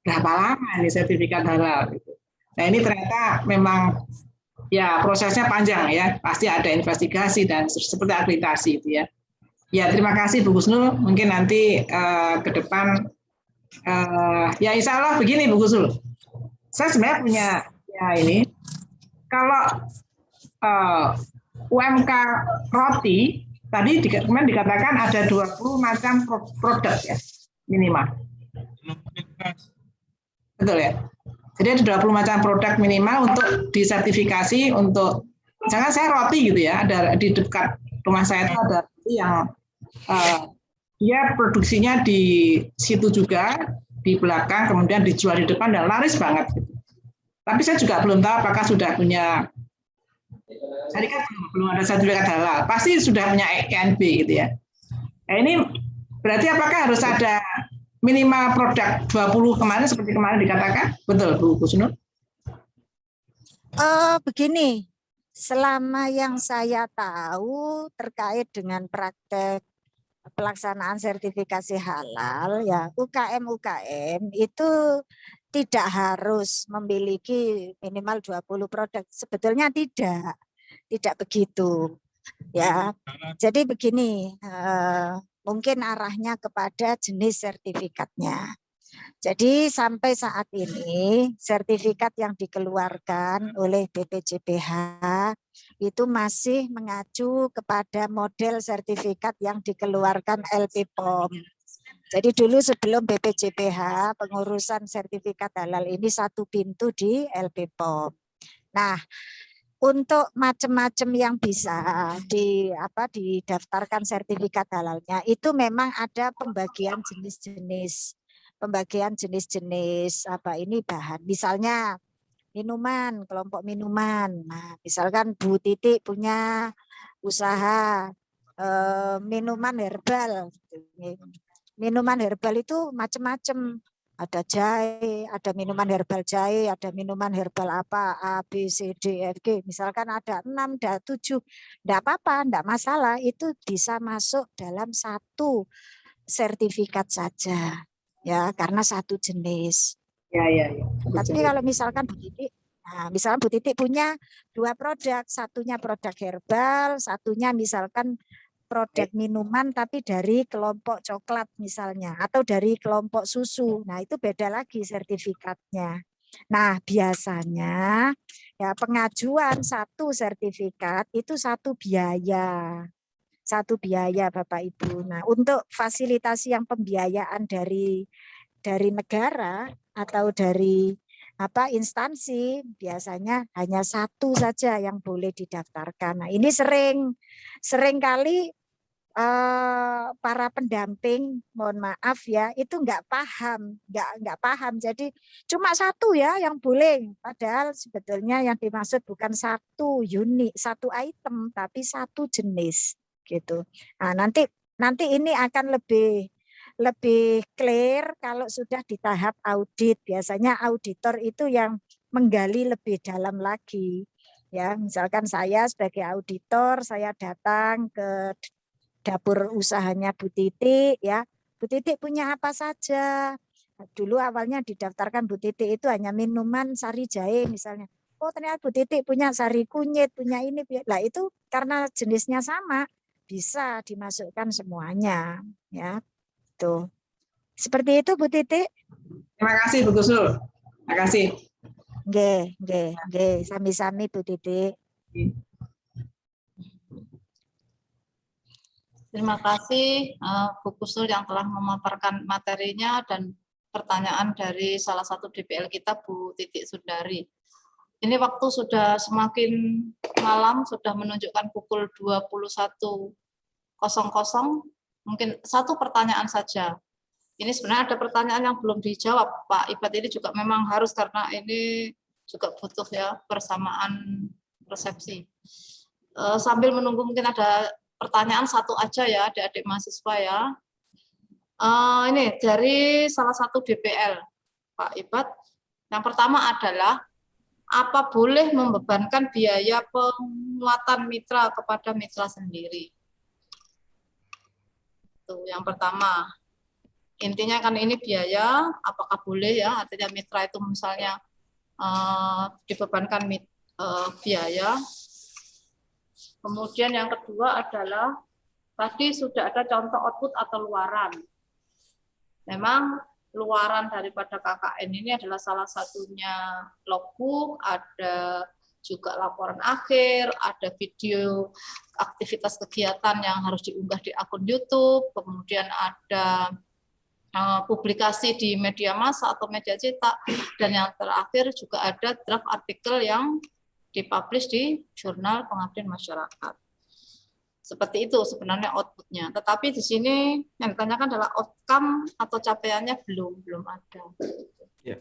berapa lama ini sertifikat halal gitu. Nah, ini ternyata memang ya prosesnya panjang ya, pasti ada investigasi dan seperti akreditasi itu ya. Ya, terima kasih Bu Gusnul. Mungkin nanti ke depan ya insya Allah begini Bu Gusnul. Saya sebenarnya punya ya ini, kalau UMK roti tadi kemarin dikatakan ada 20 macam produk ya minimal. Betul ya. Jadi ada 20 macam produk minimal untuk disertifikasi untuk, misalkan saya roti gitu ya, ada di dekat rumah saya itu ada roti yang dia produksinya di situ juga, di belakang, kemudian dijual di depan dan laris banget. Gitu. Tapi saya juga belum tahu apakah sudah punya, jadi kan belum ada sertifikat halal, pasti sudah punya ENB gitu ya. Nah, ini berarti apakah harus ada minimal produk 20 kemarin seperti kemarin dikatakan? Betul Bu Gusnul? Begini, selama yang saya tahu terkait dengan praktek pelaksanaan sertifikasi halal, ya UKM itu tidak harus memiliki minimal 20 produk. Sebetulnya tidak begitu. Ya, jadi begini, mungkin arahnya kepada jenis sertifikatnya. Jadi sampai saat ini sertifikat yang dikeluarkan oleh BPJPH itu masih mengacu kepada model sertifikat yang dikeluarkan LPPOM. Jadi dulu sebelum BPJPH pengurusan sertifikat halal ini satu pintu di LPPOM. Nah, untuk macam-macam yang bisa didaftarkan sertifikat halalnya itu memang ada pembagian jenis-jenis bahan. Misalnya minuman, kelompok minuman. Nah, misalkan Bu Titi punya usaha minuman herbal. Minuman herbal itu macam-macam. Ada jahe, ada minuman herbal jahe, ada minuman herbal apa, A, B, C, D, F, G. Misalkan ada 6, ada 7. Enggak apa-apa, enggak masalah. Itu bisa masuk dalam satu sertifikat saja. Ya, karena satu jenis. Ya. Tapi kalau misalkan Bu Titi, misalkan Bu Titi punya 2 produk, satunya produk herbal, satunya misalkan produk minuman tapi dari kelompok coklat misalnya, atau dari kelompok susu. Nah, itu beda lagi sertifikatnya. Nah, biasanya ya pengajuan satu sertifikat itu satu biaya Bapak Ibu. Nah, untuk fasilitasi yang pembiayaan dari negara atau dari instansi biasanya hanya satu saja yang boleh didaftarkan. Nah, ini sering kali para pendamping, mohon maaf ya, itu nggak paham. Jadi cuma satu ya yang boleh. Padahal sebetulnya yang dimaksud bukan satu unit, satu item, tapi satu jenis gitu. Nah, nanti ini akan lebih clear kalau sudah di tahap audit. Biasanya auditor itu yang menggali lebih dalam lagi. Ya, misalkan saya sebagai auditor, saya datang ke dapur usahanya Bu Titi, ya. Bu Titi punya apa saja? Dulu awalnya didaftarkan Bu Titi itu hanya minuman sari jahe misalnya. Oh, ternyata Bu Titi punya sari kunyit, punya ini. Lah itu karena jenisnya sama, bisa dimasukkan semuanya, ya. Tuh. Seperti itu Bu Titi. Terima kasih Bu Gusul. Terima kasih. Nggih, sami-sami Bu Titi. Terima kasih Bu Kusul yang telah memaparkan materinya dan pertanyaan dari salah satu DPL kita, Bu Titik Sundari. Ini waktu sudah semakin malam, sudah menunjukkan pukul 21.00. Mungkin satu pertanyaan saja. Ini sebenarnya ada pertanyaan yang belum dijawab, Pak Ibad. Ini juga memang harus karena ini juga butuh ya persamaan persepsi. Sambil menunggu mungkin ada pertanyaan satu aja ya, adik-adik mahasiswa ya. Ini dari salah satu DPL, Pak Ibad. Yang pertama adalah, apa boleh membebankan biaya penguatan mitra kepada mitra sendiri? Itu yang pertama. Intinya kan ini biaya, apakah boleh ya? Artinya mitra itu misalnya dibebankan biaya. Kemudian yang kedua adalah, tadi sudah ada contoh output atau luaran. Memang luaran daripada KKN ini adalah salah satunya logbook, ada juga laporan akhir, ada video aktivitas kegiatan yang harus diunggah di akun YouTube, kemudian ada publikasi di media massa atau media cetak, dan yang terakhir juga ada draft artikel yang dipublish di Jurnal Pengabdian Masyarakat. Seperti itu sebenarnya outputnya. Tetapi di sini yang ditanyakan adalah outcome atau capaiannya belum ada. Ya.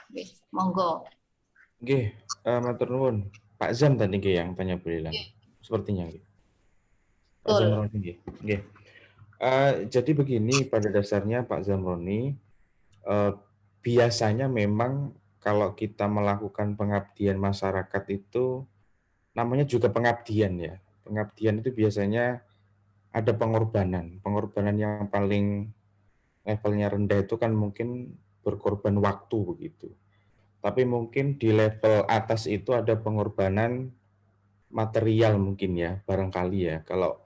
Oke, monggo. Oke, matur nuwun. Pak Zam tadi yang tanya Bu Lila. Sepertinya. Pak Zamroni. Jadi begini, pada dasarnya Pak Zamroni, biasanya memang kalau kita melakukan pengabdian masyarakat itu namanya juga pengabdian ya. Pengabdian itu biasanya ada pengorbanan. Pengorbanan yang paling levelnya rendah itu kan mungkin berkorban waktu begitu. Tapi mungkin di level atas itu ada pengorbanan material mungkin ya, barangkali ya. Kalau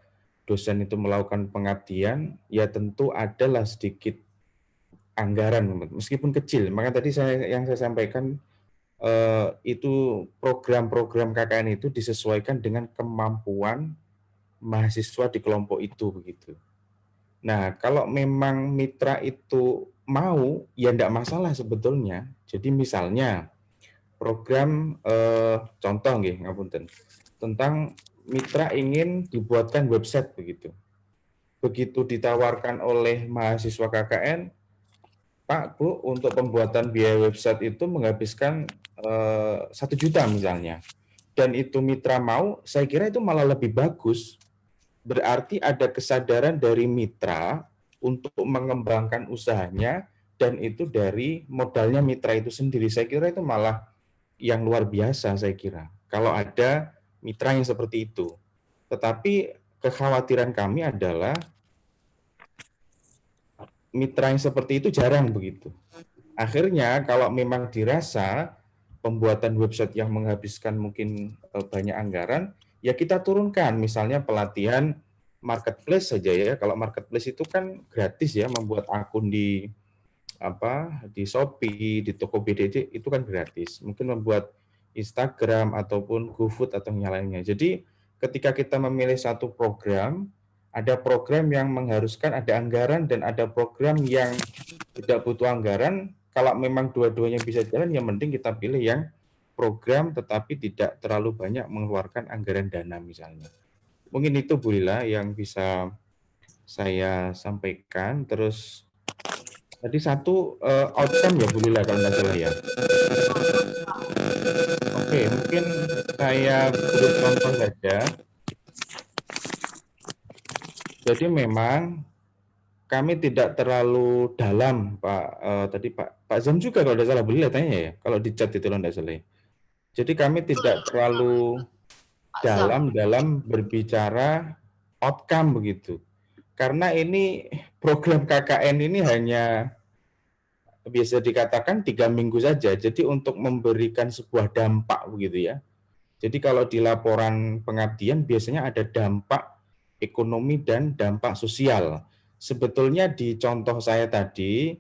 dosen itu melakukan pengabdian, ya tentu adalah sedikit anggaran, meskipun kecil. Maka tadi yang saya sampaikan, itu program-program KKN itu disesuaikan dengan kemampuan mahasiswa di kelompok itu begitu. Nah, kalau memang mitra itu mau, ya enggak masalah sebetulnya. Jadi misalnya program contoh nggih, ngapunten, tentang mitra ingin dibuatkan website begitu. Begitu ditawarkan oleh mahasiswa KKN, Pak, Bu, untuk pembuatan biaya website itu menghabiskan 1 juta misalnya. Dan itu mitra mau, saya kira itu malah lebih bagus. Berarti ada kesadaran dari mitra untuk mengembangkan usahanya, dan itu dari modalnya mitra itu sendiri. Saya kira itu malah yang luar biasa, saya kira, kalau ada mitra yang seperti itu. Tetapi kekhawatiran kami adalah mitra yang seperti itu jarang begitu. Akhirnya kalau memang dirasa pembuatan website yang menghabiskan mungkin banyak anggaran, ya kita turunkan, misalnya pelatihan marketplace saja ya. Kalau marketplace itu kan gratis ya, membuat akun di Shopee, di Tokopedia itu kan gratis. Mungkin membuat Instagram ataupun GoFood atau yang lainnya. Jadi ketika kita memilih satu program, ada program yang mengharuskan ada anggaran dan ada program yang tidak butuh anggaran. Kalau memang dua-duanya bisa jalan, ya mending kita pilih yang program tetapi tidak terlalu banyak mengeluarkan anggaran dana misalnya. Mungkin itu Bu Lila yang bisa saya sampaikan. Terus tadi satu outcome ya Bu Lila kalau nggak salah ya. Oke, mungkin saya beri contoh saja. Jadi memang kami tidak terlalu dalam, Pak. Tadi Pak Zam juga kalau tidak salah, boleh tanya ya, kalau di chat itu kalau tidak salah. Jadi kami tidak terlalu dalam berbicara outcome begitu. Karena ini program KKN ini hanya bisa dikatakan 3 minggu saja. Jadi untuk memberikan sebuah dampak begitu ya. Jadi kalau di laporan pengabdian biasanya ada dampak ekonomi dan dampak sosial. Sebetulnya di contoh saya tadi,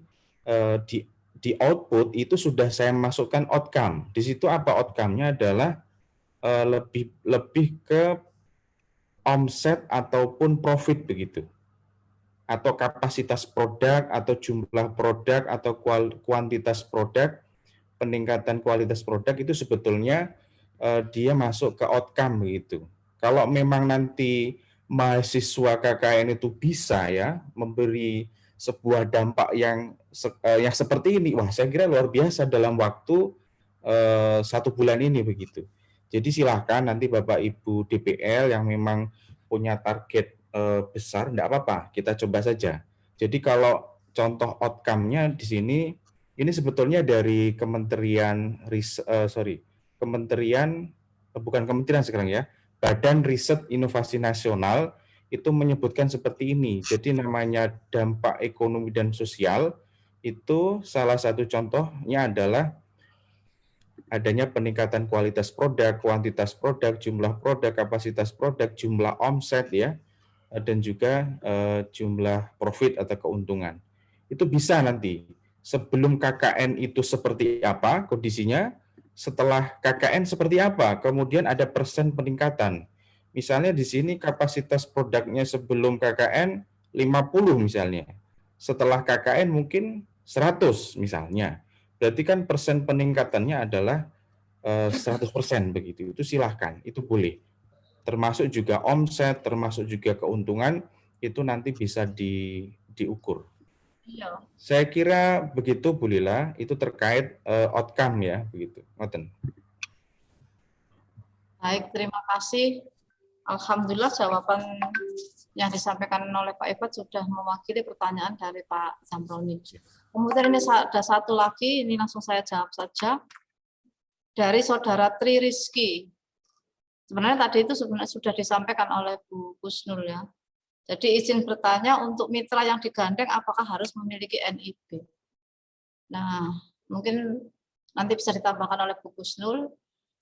di output itu sudah saya masukkan outcome. Di situ apa outcome-nya adalah lebih ke omset ataupun profit begitu. Atau kapasitas produk, atau jumlah produk, atau kuantitas produk, peningkatan kualitas produk itu sebetulnya dia masuk ke outcome begitu. Kalau memang nanti mahasiswa KKN itu bisa ya memberi sebuah dampak yang seperti ini, wah saya kira luar biasa dalam waktu 1 bulan ini begitu. Jadi silahkan nanti Bapak Ibu DPL yang memang punya target besar, enggak apa-apa, kita coba saja. Jadi kalau contoh outcome-nya di sini, ini sebetulnya dari Kementerian sekarang ya, Badan Riset Inovasi Nasional itu menyebutkan seperti ini. Jadi namanya dampak ekonomi dan sosial, itu salah satu contohnya adalah adanya peningkatan kualitas produk, kuantitas produk, jumlah produk, kapasitas produk, jumlah omset ya, dan juga jumlah profit atau keuntungan. Itu bisa nanti. Sebelum KKN itu seperti apa kondisinya, setelah KKN seperti apa, kemudian ada persen peningkatan. Misalnya di sini kapasitas produknya sebelum KKN 50 misalnya. Setelah KKN mungkin 100 misalnya. Berarti kan persen peningkatannya adalah 100% begitu. Itu silahkan, itu boleh. Termasuk juga omset, termasuk juga keuntungan, itu nanti bisa diukur. Iya. Saya kira begitu Bu Lila, itu terkait outcome ya, begitu. Ngoten. Baik, terima kasih. Alhamdulillah jawaban yang disampaikan oleh Pak Ibad sudah mewakili pertanyaan dari Pak Zamroni. Kemudian ini ada satu lagi, ini langsung saya jawab saja. Dari Saudara Tri Rizky. Sebenarnya tadi itu sebenarnya sudah disampaikan oleh Bu Kusnul ya. Jadi izin bertanya untuk mitra yang digandeng apakah harus memiliki NIB. Nah, mungkin nanti bisa ditambahkan oleh Bu Kusnul,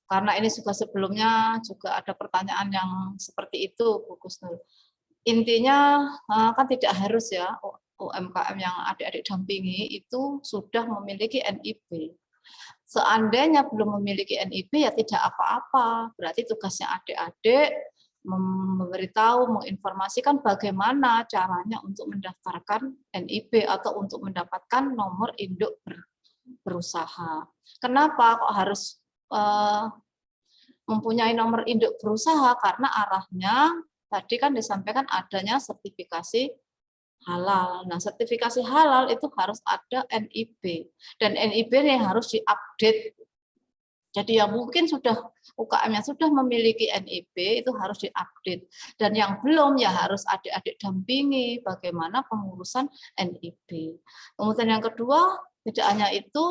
karena ini juga sebelumnya juga ada pertanyaan yang seperti itu, Bu Kusnul. Intinya kan tidak harus ya UMKM yang adik-adik dampingi itu sudah memiliki NIB. Seandainya belum memiliki NIB ya tidak apa-apa. Berarti tugasnya adik-adik memberitahu, menginformasikan bagaimana caranya untuk mendaftarkan NIB atau untuk mendapatkan nomor induk berusaha. Kenapa kok harus mempunyai nomor induk berusaha? Karena arahnya tadi kan disampaikan adanya sertifikasi halal. Nah, sertifikasi halal itu harus ada NIB. Dan NIB ini harus diupdate. Jadi yang mungkin sudah UKM yang sudah memiliki NIB itu harus diupdate. Dan yang belum ya harus adik-adik dampingi bagaimana pengurusan NIB. Kemudian yang kedua, tidak hanya itu,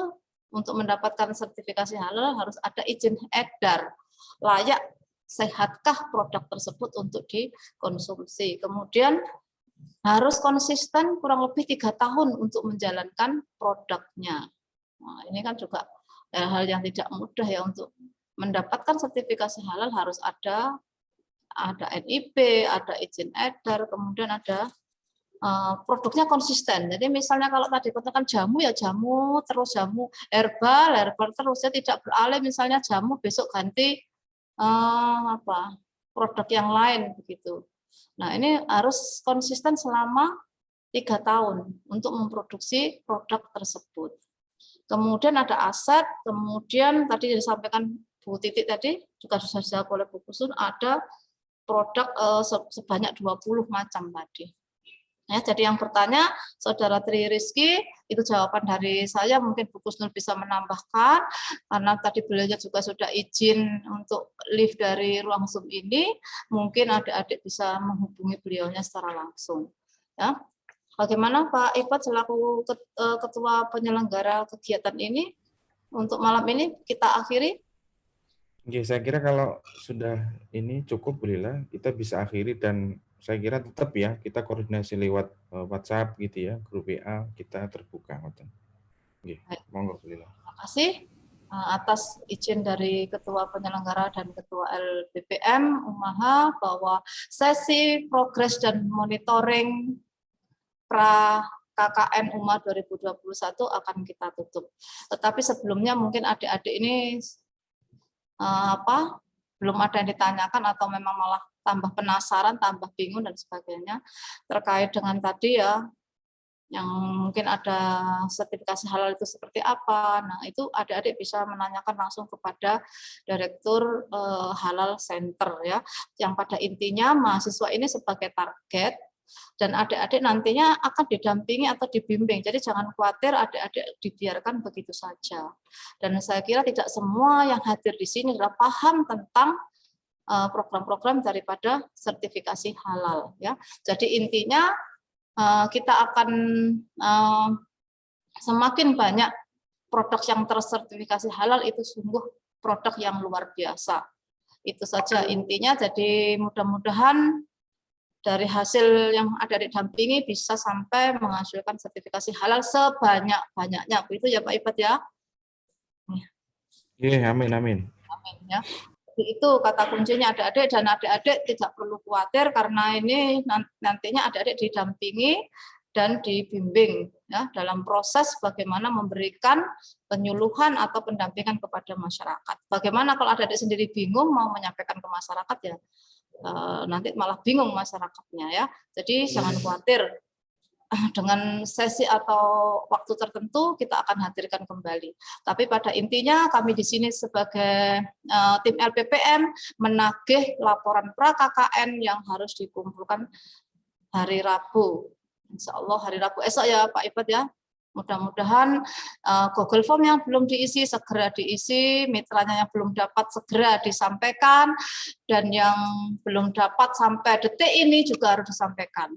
untuk mendapatkan sertifikasi halal harus ada izin edar. Layak sehatkah produk tersebut untuk dikonsumsi. Kemudian harus konsisten kurang lebih 3 tahun untuk menjalankan produknya. Nah, ini kan juga hal yang tidak mudah ya, untuk mendapatkan sertifikasi halal harus ada NIB, ada izin edar, kemudian ada produknya konsisten. Jadi misalnya kalau tadi katakan jamu ya jamu, terus jamu herbal terus, ya tidak beralih misalnya jamu besok ganti produk yang lain begitu. Nah, ini harus konsisten selama 3 tahun untuk memproduksi produk tersebut. Kemudian ada aset, kemudian tadi disampaikan Bu Titik tadi, juga sudah dijawab oleh Bu Kusun, ada produk sebanyak 20 macam tadi. Ya, jadi yang bertanya, Saudara Tri Rizky, itu jawaban dari saya, mungkin Bu Kusnul bisa menambahkan, karena tadi beliau juga sudah izin untuk live dari ruang Zoom ini, mungkin adik-adik bisa menghubungi beliaunya secara langsung. Ya. Bagaimana Pak Iqbal selaku Ketua Penyelenggara kegiatan ini, untuk malam ini kita akhiri? Oke, saya kira kalau sudah ini cukup, Lila, kita bisa akhiri, dan saya kira tetap ya kita koordinasi lewat WhatsApp gitu ya, grup WA kita terbuka. Oke, monggo Lila. Terima kasih atas izin dari Ketua Penyelenggara dan Ketua LBPM Umaha bahwa sesi progres dan monitoring pra KKN UMA 2021 akan kita tutup. Tetapi sebelumnya mungkin adik-adik ini belum ada yang ditanyakan atau memang malah tambah penasaran, tambah bingung dan sebagainya terkait dengan tadi ya, yang mungkin ada sertifikasi halal itu seperti apa. Nah, itu adik-adik bisa menanyakan langsung kepada Direktur Halal Center ya, yang pada intinya mahasiswa ini sebagai target dan adik-adik nantinya akan didampingi atau dibimbing. Jadi jangan khawatir adik-adik dibiarkan begitu saja. Dan saya kira tidak semua yang hadir di sini adalah paham tentang program-program daripada sertifikasi halal ya. Jadi intinya kita akan semakin banyak produk yang tersertifikasi halal, itu sungguh produk yang luar biasa. Itu saja intinya. Jadi mudah-mudahan dari hasil yang ada didampingi bisa sampai menghasilkan sertifikasi halal sebanyak-banyaknya. Begitu ya Pak Ibat ya. Iya, amin, amin. Amin ya. Jadi itu kata kuncinya adik-adik, dan adik-adik tidak perlu khawatir karena ini nantinya adik-adik didampingi dan dibimbing ya dalam proses bagaimana memberikan penyuluhan atau pendampingan kepada masyarakat. Bagaimana kalau adik-adik sendiri bingung mau menyampaikan ke masyarakat ya nanti malah bingung masyarakatnya ya. Jadi jangan khawatir, dengan sesi atau waktu tertentu kita akan hadirkan kembali. Tapi pada intinya kami di sini sebagai tim LPPM menagih laporan pra KKN yang harus dikumpulkan hari Rabu. Insya Allah hari Rabu esok ya Pak Ibat ya. Mudah-mudahan Google Form yang belum diisi segera diisi, mitranya yang belum dapat segera disampaikan, dan yang belum dapat sampai detik ini juga harus disampaikan.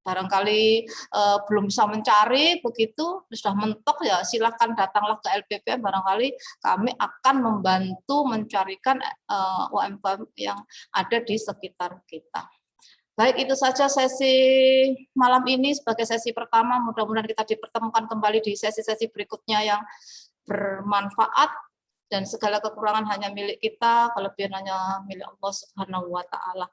barangkali belum bisa mencari begitu, sudah mentok ya silakan datanglah ke LPPM, barangkali kami akan membantu mencarikan UMKM yang ada di sekitar kita. Baik, itu saja sesi malam ini sebagai sesi pertama. Mudah-mudahan kita dipertemukan kembali di sesi-sesi berikutnya yang bermanfaat, dan segala kekurangan hanya milik kita, kelebihan hanya milik Allah Subhanahu wa Ta'ala.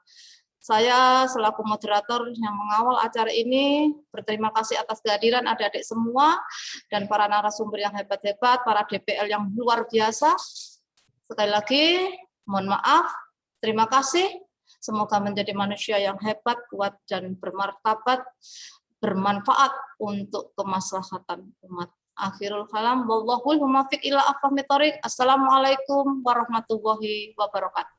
Saya selaku moderator yang mengawal acara ini berterima kasih atas kehadiran adik-adik semua dan para narasumber yang hebat-hebat, para DPL yang luar biasa. Sekali lagi, mohon maaf, terima kasih. Semoga menjadi manusia yang hebat, kuat, dan bermartabat, bermanfaat untuk kemaslahatan umat. Akhirul kalam, wallahul muwaffiq ila aqwamit thoriq. Assalamualaikum warahmatullahi wabarakatuh.